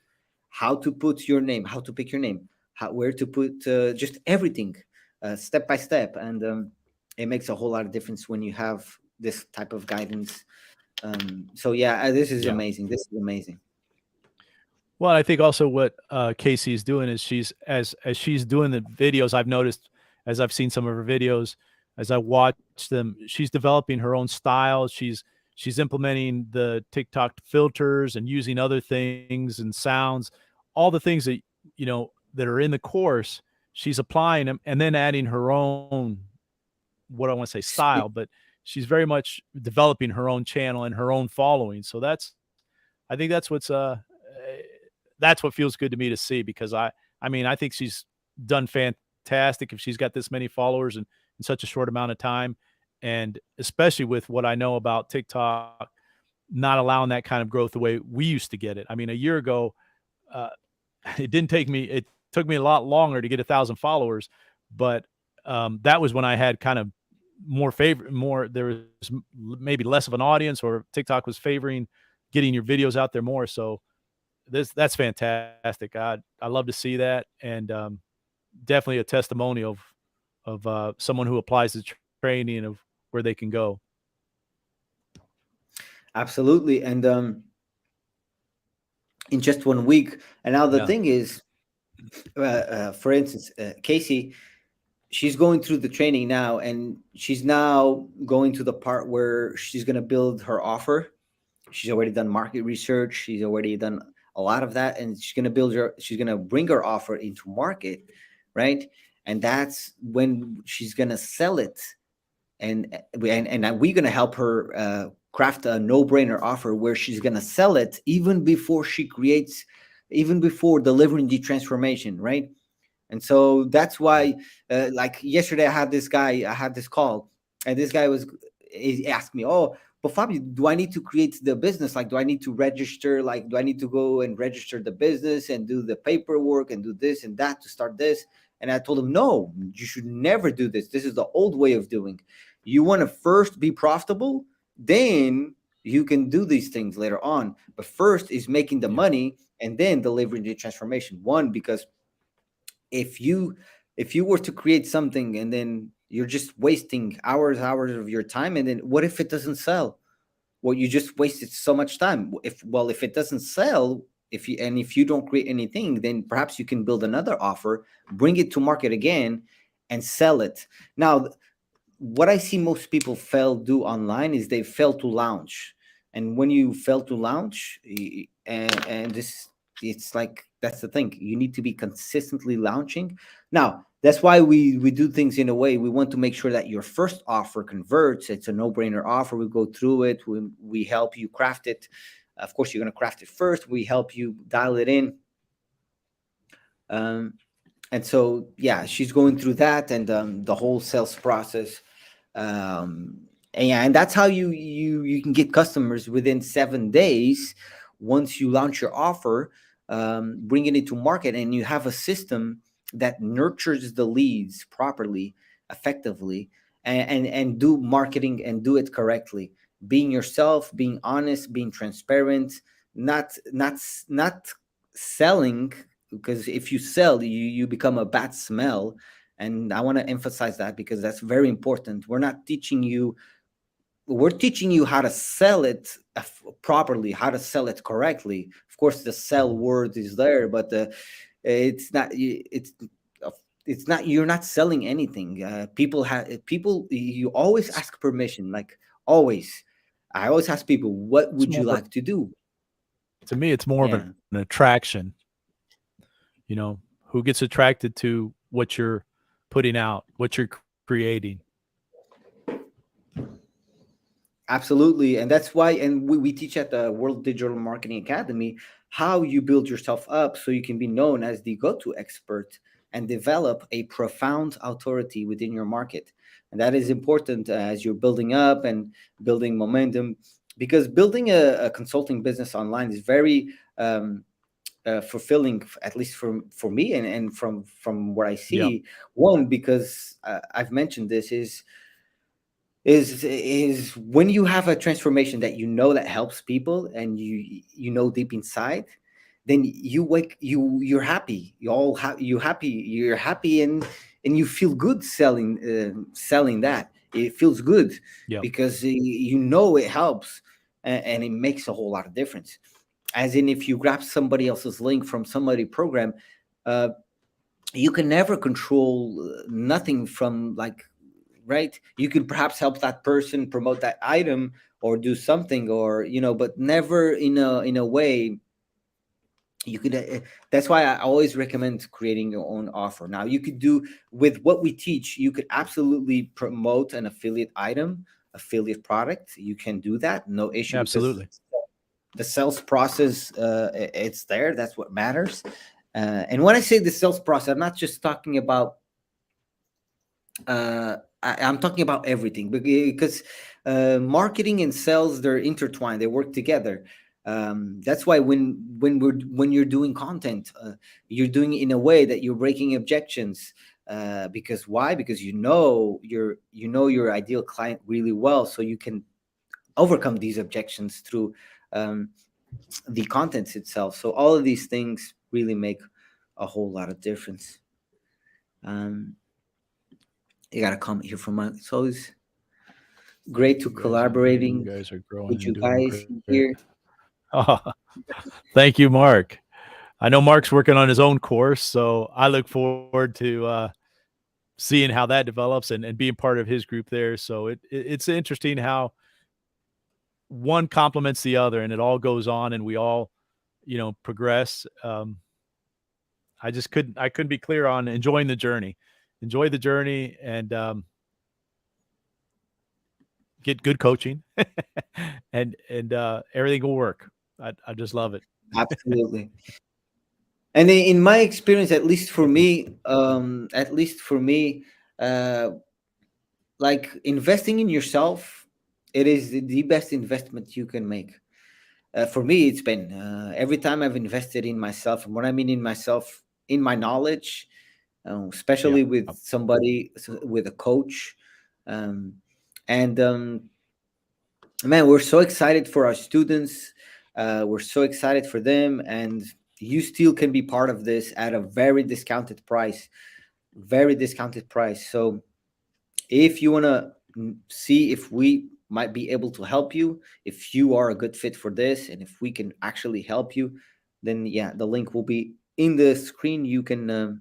how to put your name, how to pick your name, where to put just everything, step by step, and it makes a whole lot of difference when you have this type of guidance. So yeah, this is Yeah. amazing. This is amazing. Well, I think also what Casey is doing is as she's doing the videos. I've noticed as I've seen some of her videos, as I watch them, she's developing her own style. She's implementing the TikTok filters and using other things and sounds, all the things that that are in the course. She's applying them and then adding her own what I want to say style, but she's very much developing her own channel and her own following. So I think that's what feels good to me to see because I mean I think she's done fantastic if she's got this many followers in such a short amount of time, and especially with what I know about TikTok not allowing that kind of growth the way we used to get it. I mean, a year ago, uh, it didn't take me. It took me a lot longer to get 1,000 followers, but that was when I had kind of more favor, more there was maybe less of an audience, or TikTok was favoring getting your videos out there more. So that's fantastic. I love to see that, and definitely a testimonial of someone who applies the training of where they can go. Absolutely. And in just 1 week. And now the Yeah, thing is, for instance, Casey, she's going through the training now, and she's now going to the part where she's going to build her offer. She's already done market research. She's already done a lot of that, and she's going to build her. She's going to bring her offer into market, right? And that's when she's going to sell it, and we're going to help her craft a no-brainer offer where she's going to sell it even before she creates, even before delivering the transformation, right? And so that's yeah, why, like yesterday, I had this call, and this guy he asked me, "Oh, but Fabio, do I need to create the business? Like, do I need to register? Like, do I need to go and register the business and do the paperwork and do this and that to start this?" And I told him, "No, you should never do this. This is the old way of doing. You want to first be profitable, then you can do these things later on. But first is making the yeah, money and then delivering the transformation. One, because if you if you were to create something and then you're just wasting hours of your time, and then what if it doesn't sell? Well, you just wasted so much time. If it doesn't sell, if you don't create anything, then perhaps you can build another offer, bring it to market again, and sell it. Now, what I see most people fail do online is they fail to launch. And when you fail to launch, and this, it's like that's the thing. You need to be consistently launching. Now, that's why we do things in a way. We want to make sure that your first offer converts. It's a no-brainer offer. We go through it. We help you craft it. Of course, you're going to craft it first. We help you dial it in. Um, and so yeah, she's going through that, and the whole sales process. And yeah, and that's how you can get customers within 7 days once you launch your offer, bringing it to market, and you have a system that nurtures the leads properly, effectively, and do marketing and do it correctly, being yourself, being honest, being transparent, not selling, because if you sell, you become a bad smell. And I want to emphasize that, because that's very important. We're teaching you how to sell it properly, how to sell it correctly. Of course, the sell Mhm. word is there, but it's not it's not, you're not selling anything. People, you always ask permission, like, always. I always ask people, what It's would you more like to do? to me, it's more of Yeah. an attraction. You know, who gets attracted to what you're putting out, what you're creating. Absolutely. And that's why, and we teach at the World Digital Marketing Academy how you build yourself up so you can be known as the go to expert and develop a profound authority within your market. And that is important as you're building up and building momentum, because building a consulting business online is very fulfilling, at least for me, and from what I Yeah, see. One, because I've mentioned this, is when you have a transformation that you know that helps people, and you know deep inside, then you wake you're happy, you're happy, and you feel good selling that. It feels good yeah, because you know it helps, and it makes a whole lot of difference. As in, if you grab somebody else's link from somebody program, uh, you can never control nothing from, like, right? You could perhaps help that person promote that item or do something, or but never in a way you could that's why I always recommend creating your own offer. Now, you could do, with what we teach, you could absolutely promote an affiliate item, affiliate product. You can do that, no issue, because absolutely. the sales process, it's there. That's what matters. And when I say the sales process, I'm not just talking about I'm talking about everything, because marketing and sales, they're intertwined. They work together. That's why when you're doing content, you're doing it in a way that you're breaking objections. Because why? Because you know your ideal client really well, so you can overcome these objections through um, the contents itself. So all of these things really make a whole lot of difference. Um, you got a comment here from Mike. It's always great to You collaborating guys are growing with and you doing guys great. here. Thank you, Mark. I know Mark's working on his own course, so I look forward to seeing how that develops and being part of his group there. So it's interesting how one complements the other, and it all goes on, and we all, progress. I couldn't be clear on enjoying the journey, and get good coaching, and everything will work. I just love it. Absolutely. And in my experience, at least for me, uh, like, investing in yourself, it is the best investment you can make. For me, it's been every time I've invested in myself. And what I mean in myself, in my knowledge, Yeah, especially with somebody, with a coach. Um, and man, we're so excited for our students. We're so excited for them, and you still can be part of this at a very discounted price. Very discounted price. So if you want to see if we might be able to help you, if you are a good fit for this, and if we can actually help you, then yeah, the link will be in the screen. You can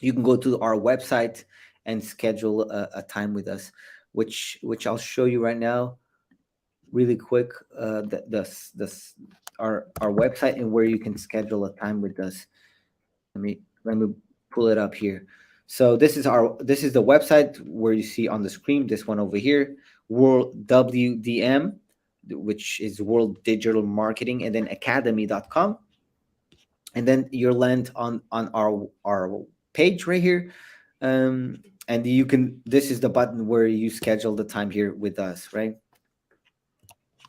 go to our website and schedule a time with us, which I'll show you right now, really quick. Our website, and where you can schedule a time with us. Let me pull it up here. So this is the website where you see on the screen, this one over here, World WDM, which is World Digital Marketing, and then academy.com. and then you'll land on our page right here. And you can, this is the button where you schedule the time here with us, right?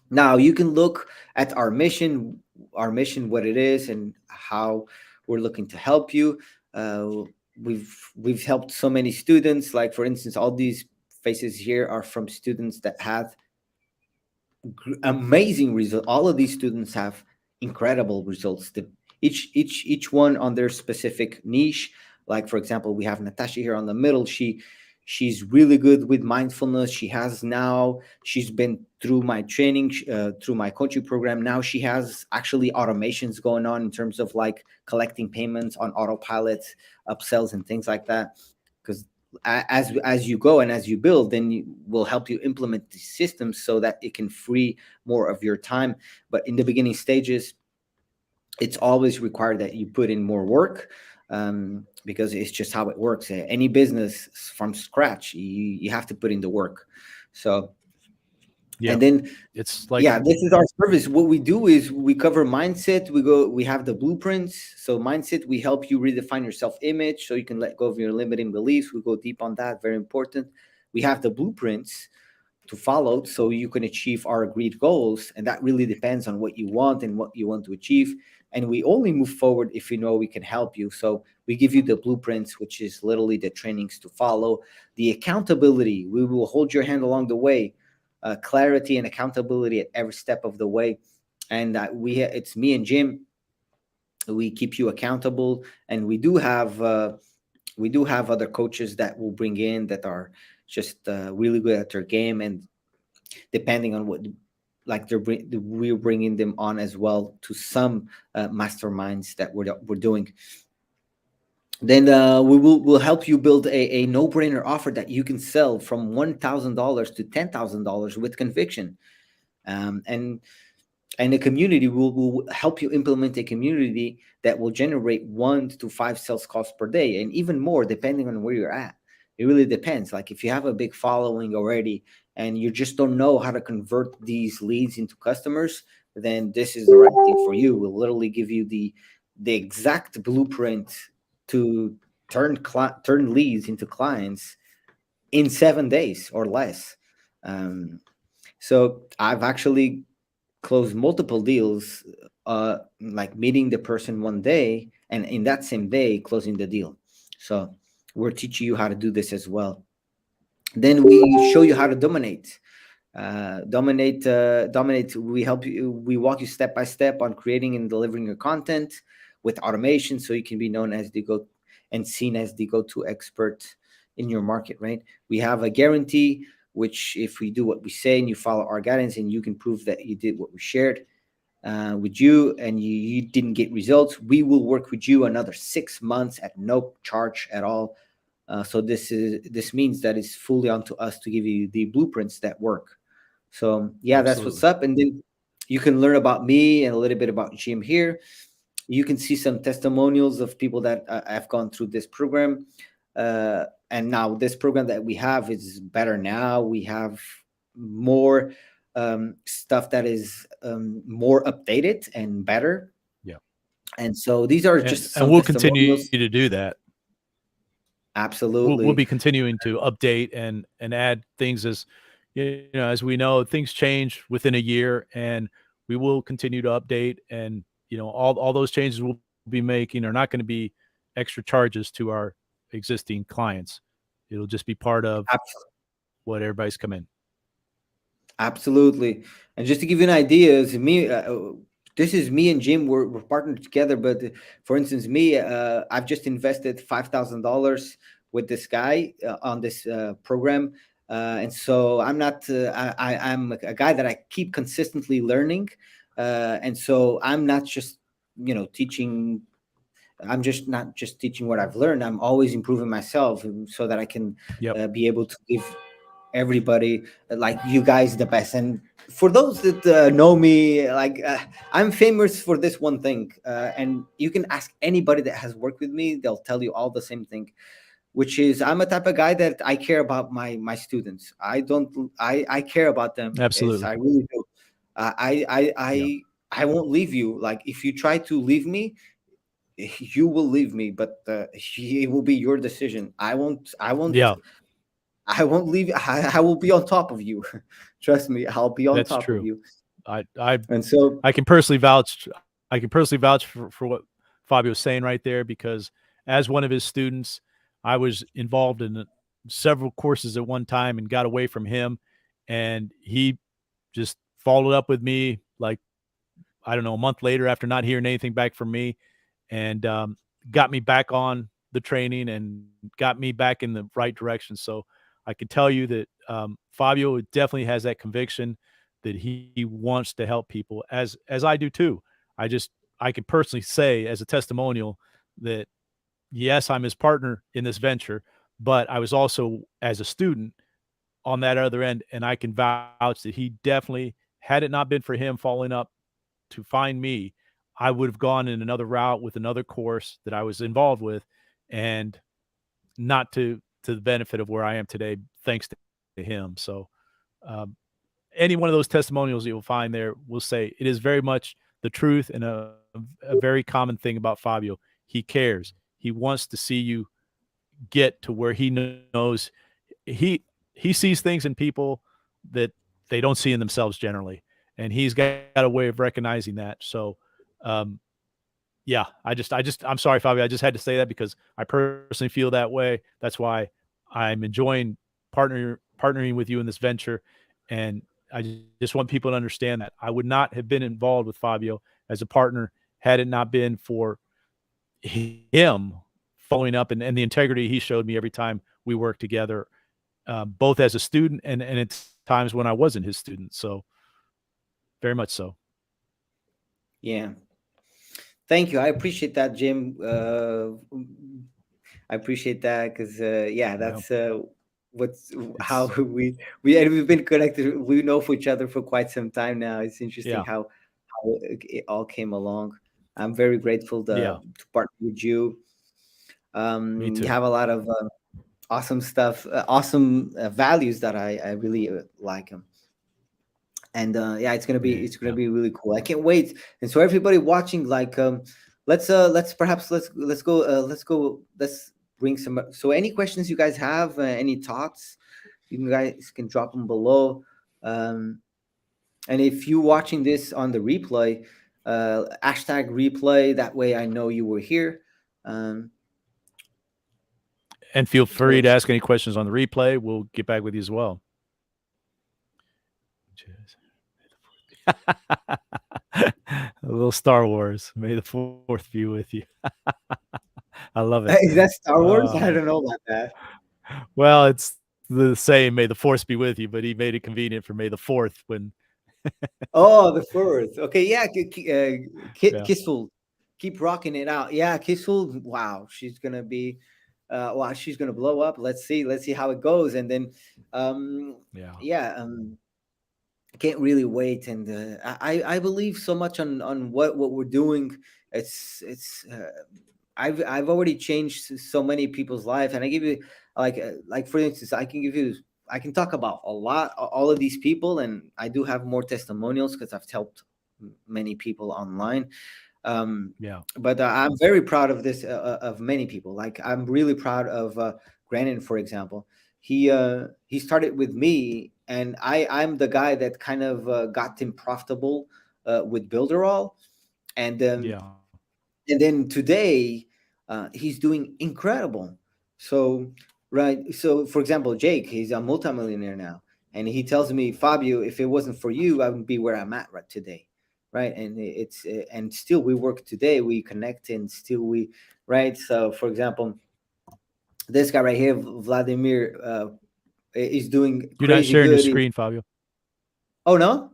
Now you can look at our mission, what it is, and how we're looking to help you. Uh, we've helped so many students. Like for instance, all these faces here are from students that had amazing results. All of these students have incredible results. Each one on their specific niche. Like for example, we have Natasha here on the middle. She's really good with mindfulness. She's been through my training, through my coaching program. Now she has actually automations going on in terms of like collecting payments on autopilot, upsells and things like that. Because as you go and as you build, then will help you implement these systems so that it can free more of your time. But in the beginning stages, it's always required that you put in more work, because it's just how it works. Any business from scratch, you have to put in the work. So, Yeah. and then It's like, yeah, this is our service. What we do is we cover mindset. We have the blueprints. So mindset, we help you redefine your self-image so you can let go of your limiting beliefs. We go deep on that, very important. We have the blueprints to follow so you can achieve our agreed goals, and that really depends on what you want and what you want to achieve. And we only move forward if you know we can help you. So we give you the blueprints, which is literally the trainings to follow. The accountability, we will hold your hand along the way. Clarity and accountability at every step of the way. And it's me and Jim. We keep you accountable, and we do have other coaches that will bring in that are just really good at their game. And depending on what, like we're bringing them on as well to some masterminds that we're doing. Then we'll help you build a no-brainer offer that you can sell from $1,000 to $10,000 with conviction. And a community will help you implement a community that will generate 1 to 5 sales calls per day, and even more depending on where you're at. It really depends. Like if you have a big following already and you just don't know how to convert these leads into customers, then this is the right thing for you. We'll literally give you the exact blueprint to turn leads into clients in 7 days or less. um, so I've actually close multiple deals, like meeting the person one day and in that same day closing the deal. So we're teaching you how to do this as well. Then we show you how to dominate. We help you, we walk you step by step on creating and delivering your content with automation so you can be known as the go and seen as the go-to expert in your market, right? We have a guarantee, which if we do what we say and you follow our guidance and you can prove that you did what we shared with you and you didn't get results, we will work with you another 6 months at no charge at all. So this means that it's fully onto us to give you the blueprints that work. So yeah, that's what's absolutely. up. And then you can learn about me and a little bit about Jim here. You can see some testimonials of people that have gone through this program. And now this program that we have is better now. We have more stuff that is more updated and better. Yeah. And so these are just And some we'll continue testimonials. to do that. We'll Absolutely. be continuing to update and add things as, as we know, things change within a year, and we will continue to update. And all those changes we'll be making are not going to be extra charges to our existing clients. It'll just be part of what everybody's come in. Absolutely. And just to give you an idea, this is me and Jim. We're partnered together. But for instance, me, I've just invested $5,000 with this guy on this program. And so I'm not, I'm a guy that I keep consistently learning. And so I'm not just, teaching. I'm just not just teaching what I've learned. I'm always improving myself so that I can Yep. be able to give everybody like you guys the best. And for those that know me, like I'm famous for this one thing, and you can ask anybody that has worked with me, they'll tell you all the same thing, which is I'm a type of guy that I care about my students. I care about them, as Absolutely. I really do. I Yeah. I won't leave you. Like if you try to leave me, you will leave me, but it will be your decision. Yeah, I won't leave. I will be on top of you. Trust me, I'll be on that's top of true. you. I And so, I can personally vouch. I can personally vouch for what Fabio was saying right there because as one of his students, I was involved in several courses at one time and got away from him, and he just followed up with me like I don't know a month later after not hearing anything back from me, and got me back on the training and got me back in the right direction. So I can tell you that Fabio definitely has that conviction that he wants to help people, as I do too. I just I can personally say as a testimonial that yes, I'm his partner in this venture, but I was also as a student on that other end, and I can vouch that he definitely, had it not been for him following up to find me, I would have gone in another route with another course that I was involved with, and not to the benefit of where I am today, thanks to him. So, um, any one of those testimonials you'll find there will say it is very much the truth and a very common thing about Fabio. He cares. He wants to see you get to where he knows he he sees things in people that they don't see in themselves generally, and he's got a way of recognizing that. So, um, yeah, I'm sorry, Fabio. I just had to say that because I personally feel that way. That's why I'm enjoying partnering with you in this venture, and I just want people to understand that I would not have been involved with Fabio as a partner had it not been for him following up and the integrity he showed me every time we worked together, both as a student and at times when I wasn't his student. So very much so. yeah, thank you. I appreciate that, Jim. I appreciate that because yeah, Well, that's what's how it's we've been connected. We know for each other for quite some time now. It's interesting yeah, how it all came along. I'm very grateful yeah, to partner with you. me You too. have a lot of awesome stuff, awesome values that I really like. And yeah, Yeah, it's gonna be really cool. I can't wait. And so everybody watching, like, let's perhaps let's bring some. So any questions you guys have, any thoughts, you guys can drop them below. Um, and if you watching this on the replay, hashtag replay. That way I know you were here. Um, and feel what free to else? ask any questions on the replay. We'll get back with you as well. Cheers. A little Star Wars. May the fourth be with you. I love it. Is that Star Wars? Uh, I don't know about that. well, it's the same. May the force be with you, but he made it convenient for May the fourth when Oh, the fourth. Okay, yeah, yeah Kissful, keep rocking it out. Yeah, Kissful. Wow, she's gonna be, wow, she's gonna blow up. Let's see how it goes, and then, um, yeah yeah, I can't really wait, and I believe so much on what we're doing. It's I've already changed so many people's life, and I give you like for instance, I can talk about a lot all of these people, and I do have more testimonials because I've helped many people online. um, yeah but I'm very proud of this of many people. Like I'm really proud of Grannon, for example. He started with me, and I'm the guy that kind of got him profitable with Builderall, yeah and then today he's doing incredible. So right, so for example, Jake, he's a multimillionaire now, and he tells me, Fabio, if it wasn't for you, I wouldn't be where I'm at right today. Right, and it's and still we work today, we connect, and still we, right. So for example, this guy right here, Vladimir, is doing you're not crazy sharing your good. screen, Fabio. Oh no.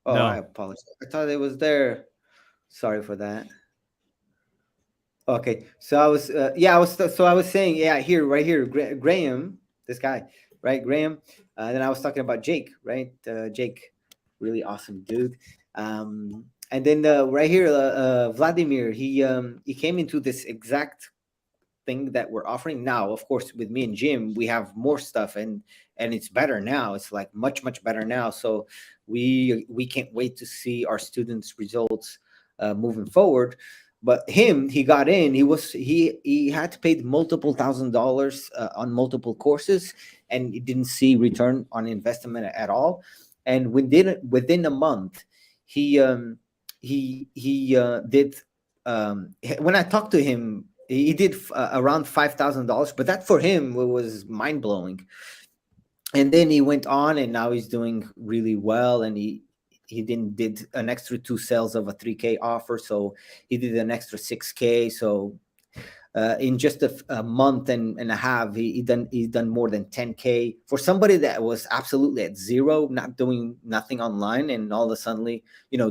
Oh, I No. apologize, I thought it was there. Sorry for that. Okay, so I was, so I was saying, yeah, here, right here, Graham, this guy, right, Graham. Then I was talking about Jake, right, Jake, really awesome dude. And then right here, Vladimir, he came into this exact thing that we're offering now. Of course, with me and Jim, we have more stuff, and it's better now. It's like much better now. So we can't wait to see our students' results moving forward. But him, he got in. He had to pay multiple $1,000s on multiple courses, and he didn't see return on investment at all. And within a month, he did. When I talked to him, he did around $5,000, but that for him was mind blowing. And then he went on, and now he's doing really well. And he didn't did an extra two sales of a 3K offer, so he did an extra 6K. So in just a month and a half, he's done more than 10K for somebody that was absolutely at zero, not doing nothing online, and all of a sudden,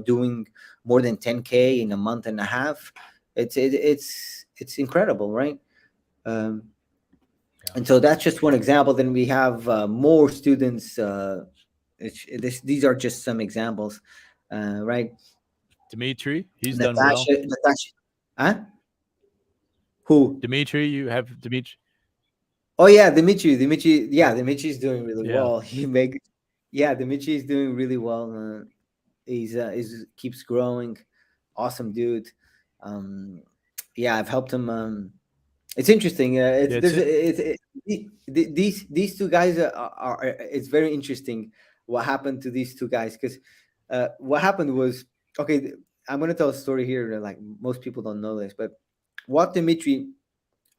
doing more than 10K in a month and a half. It's incredible, right? um, Yeah. and so that's just one example. Then we have more students. These are just some examples, right? Dimitri, he's done well. Natasha, huh? Who? Dimitri, you have Dimitri. Oh yeah, Dimitri. Yeah, Dimitri is doing really Yeah. well. Yeah, Dimitri is doing really well. He's keeps growing. Awesome dude. Um, yeah, I've helped him. It's interesting. It's Yeah, it's there's it. these two guys it's very interesting what happened to these two guys, because what happened was, okay. I'm gonna tell a story here. Like, most people don't know this, but what Dimitri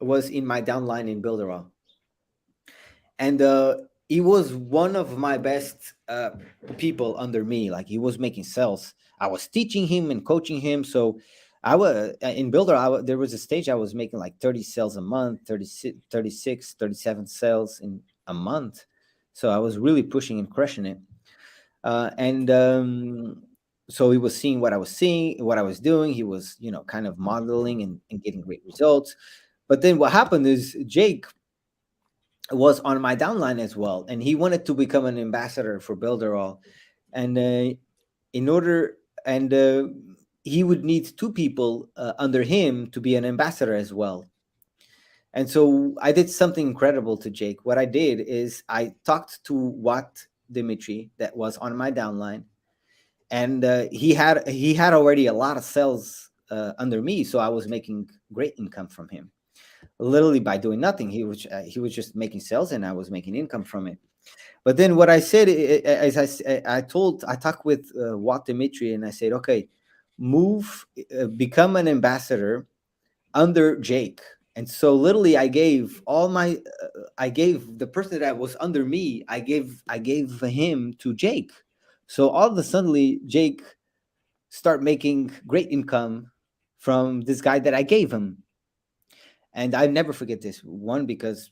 was in my downline in Builderall, and he was one of my best people under me. Like, he was making sales. I was teaching him and coaching him. So I was in Builder. There was a stage I was making like 30 sales a month, 36, 36, 37 sales in a month. So I was really pushing and crushing it. And so he was seeing what I was seeing, what I was doing. He was, kind of modeling and getting great results. But then what happened is Jake was on my downline as well, and he wanted to become an ambassador for Builderall. And in order, and he would need two people under him to be an ambassador as well. And so I did something incredible to Jake. What I did is I talked to Watt Dimitri, that was on my downline, and he had already a lot of sales under me, so I was making great income from him, literally by doing nothing. He was just making sales, and I was making income from it. But then what I said is, I talked with Watt Dimitri, and I said, okay, become an ambassador under Jake. And so literally I gave the person that was under me, I gave him to Jake. So all of a sudden, Jake start making great income from this guy that I gave him. And I never forget this one, because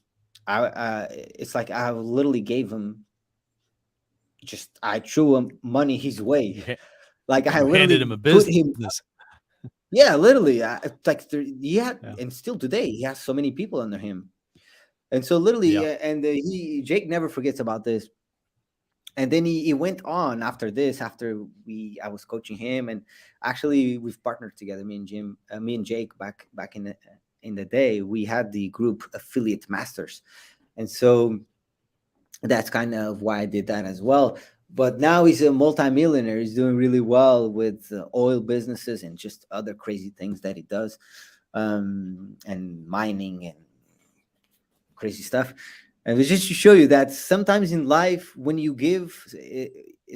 it's like I literally gave him, just I threw him money his way. You ha- Like, I you handed him literally a put him. business. Yeah, literally. Like, yeah, Yeah. and still today he has so many people under him. And so literally, Yeah. and he Jake never forgets about this. And then he went on after this. After I was coaching him, and actually we've partnered together. Me and Jake, back in the day, we had the group Affiliate Masters, and so that's kind of why I did that as well. But now he's a multimillionaire. He's doing really well with oil businesses and just other crazy things that he does, and mining and crazy stuff. And it's just to show you that sometimes in life, when you give,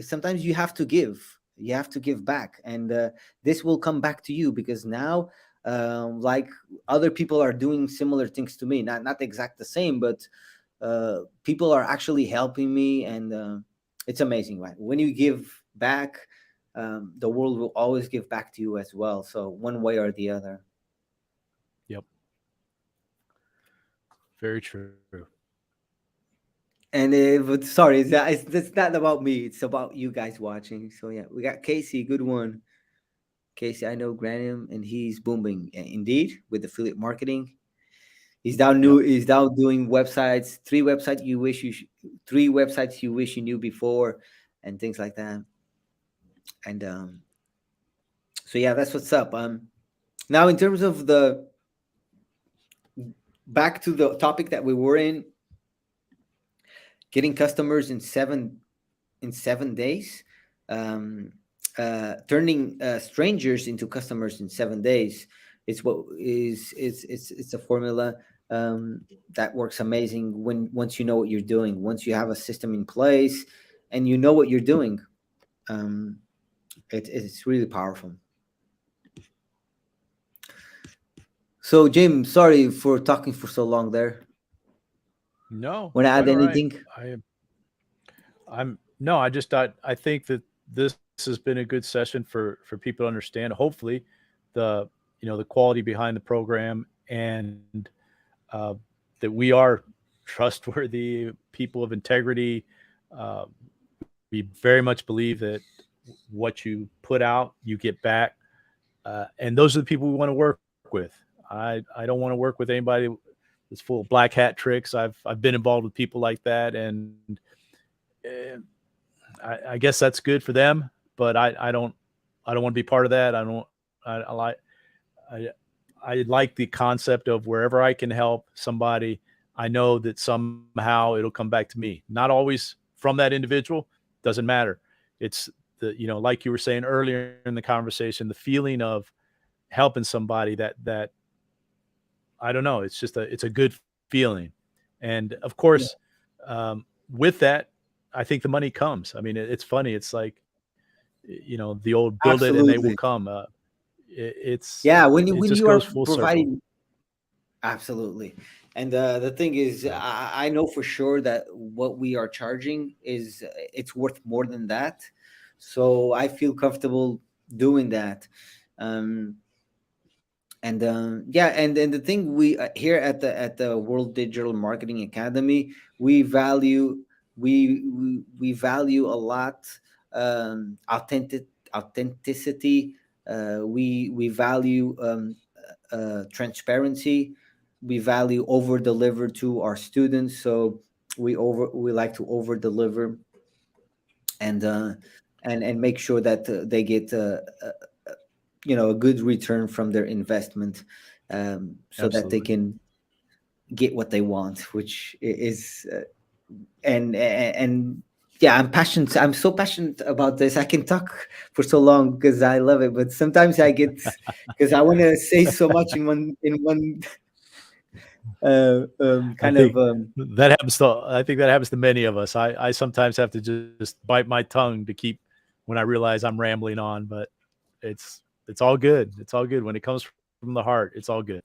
sometimes you have to give. You have to give back, and this will come back to you, because now, like, other people are doing similar things to me. Not exact the same, but people are actually helping me, and it's amazing, right? When you give back, the world will always give back to you as well. So one way or the other. Yep. Very true. And but sorry, it's not about me. It's about you guys watching. So yeah, we got Casey, good one. Casey, I know Graham, and he's booming, indeed, with affiliate marketing. Yep. He's now doing websites, three websites you wish you knew before, and things like that. And so yeah, that's what's up. Now, in terms of the back to the topic that we were in, getting customers in 7 days, um, turning strangers into customers in 7 days. It's what is it's a formula that works amazing when once you know what you're doing, once you have a system in place and you know what you're doing. Um, it's really powerful. So, Jim, sorry for talking for so long there. No, Want to add quite all right. anything? I'm no, I just I think that this has been a good session for people to understand. Hopefully, the the quality behind the program, and uh, that we are trustworthy people of integrity. Uh, we very much believe that what you put out, you get back, and those are the people we want to work with. I don't want to work with anybody that's full of black hat tricks. I've been involved with people like that, and uh, I guess that's good for them, but I don't want to be part of that. I don't I like I I like the concept of wherever I can help somebody, I know that somehow it'll come back to me. Not always from that individual, doesn't matter. It's the like you were saying earlier in the conversation, the feeling of helping somebody that I don't know. It's a good feeling, and of course, Yeah, with that, I think the money comes. I mean, it's funny. It's like the old build it and they will absolutely. come. Yeah, It when just you goes are full circle. providing, absolutely. And the thing is, I know for sure that what we are charging is it's worth more than that. So I feel comfortable doing that. Um, and yeah, and the thing we here at the World Digital Marketing Academy, we value we value a lot authenticity. We value transparency. We value over deliver to our students. So we like to over deliver and and make sure that they get a good return from their investment, so that they Absolutely. can get what they want, which is and yeah, I'm so passionate about this. I can talk for so long because I love it, but sometimes I get, because I want to say so much in one I kind of think that happens to I think that happens to many of us. I sometimes have to just bite my tongue to keep when I realize I'm rambling on, but it's all good. It's all good when it comes from the heart. It's all good.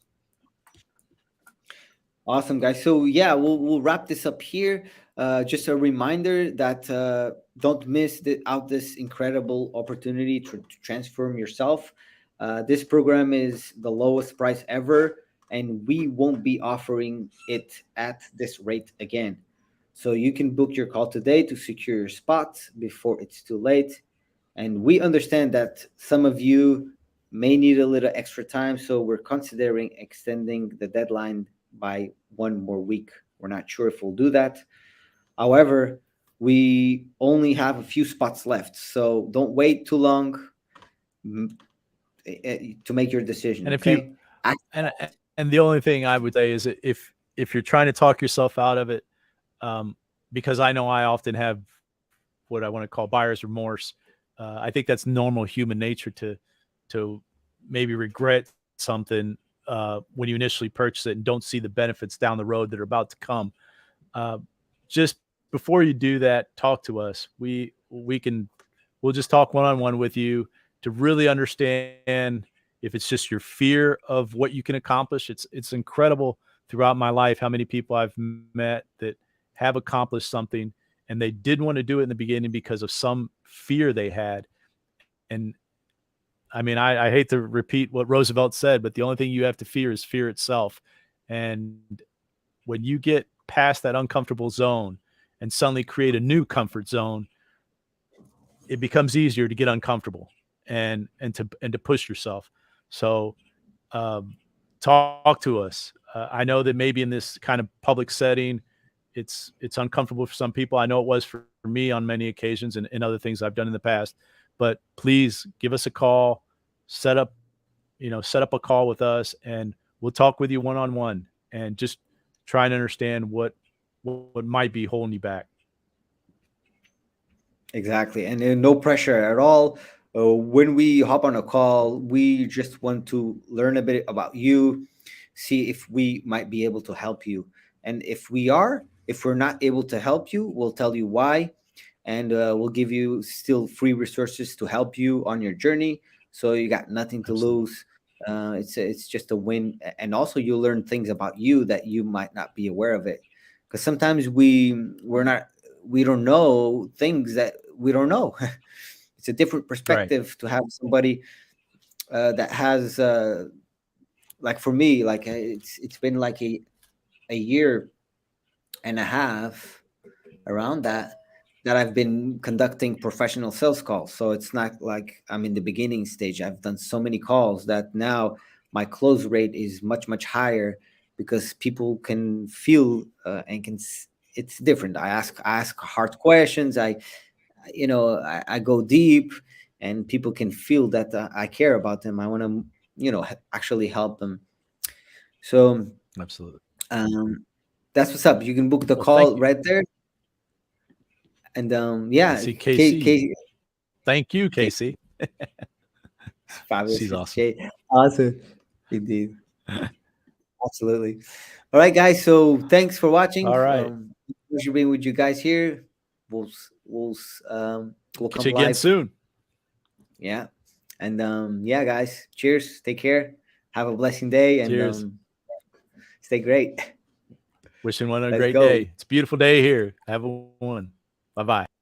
awesome, guys. So yeah, we'll wrap this up here. Just a reminder that don't miss out this incredible opportunity to transform yourself. This program is the lowest price ever, and we won't be offering it at this rate again. So you can book your call today to secure your spot before it's too late. And we understand that some of you may need a little extra time, so we're considering extending the deadline by one more week. We're not sure if we'll do that. However, we only have a few spots left, so don't wait too long to make your decision, And if you okay? Act and the only thing I would say is that if you're trying to talk yourself out of it, um, because I know I often have what I want to call buyer's remorse. I think that's normal human nature to maybe regret something when you initially purchase it and don't see the benefits down the road that are about to come. Uh, just before you do that, talk to us. We'll just talk one on one with you to really understand if it's just your fear of what you can accomplish. It's incredible throughout my life how many people I've met that have accomplished something and they didn't want to do it in the beginning because of some fear they had. And I mean, I hate to repeat what Roosevelt said, but the only thing you have to fear is fear itself. And when you get past that uncomfortable zone and suddenly create a new comfort zone, it becomes easier to get uncomfortable and to push yourself. So um, talk to us. I know that maybe in this kind of public setting, it's uncomfortable for some people. I know it was for me on many occasions and other things I've done in the past. But please give us a call, set up set up a call with us, and we'll talk with you one on one and just try and understand what might be holding you back. exactly, and no pressure at all. When we hop on a call, we just want to learn a bit about you, see if we might be able to help you. And if we're not able to help you, we'll tell you why, and we'll give you still free resources to help you on your journey. So you got nothing to Absolutely. lose. It's just a win, and also you'll learn things about you that you might not be aware of it, because sometimes we don't know things that we don't know. It's a different Right. perspective to have somebody that has like for me, like it's been like a year and a half around that I've been conducting professional sales calls. So it's not like I'm in the beginning stage. I've done so many calls that now my close rate is much higher, because people can feel and it's different. I ask hard questions. I go deep, and people can feel that I care about them. I want to actually help them. So Absolutely. um, that's what's up. You can book the Well, thank call you. right there, and I yeah, see KC. K Thank you, K Casey. Fabulous She's with awesome. J. Awesome. Indeed. Absolutely. All right, guys. So thanks for watching. All right. Pleasure being with you guys here. We'll Catch come you again live. soon. Yeah. And yeah, guys. Cheers. Take care. Have a blessing day, and Cheers. stay great. Wishing one a Let's great go. day. It's a beautiful day here. Have a one. Bye bye.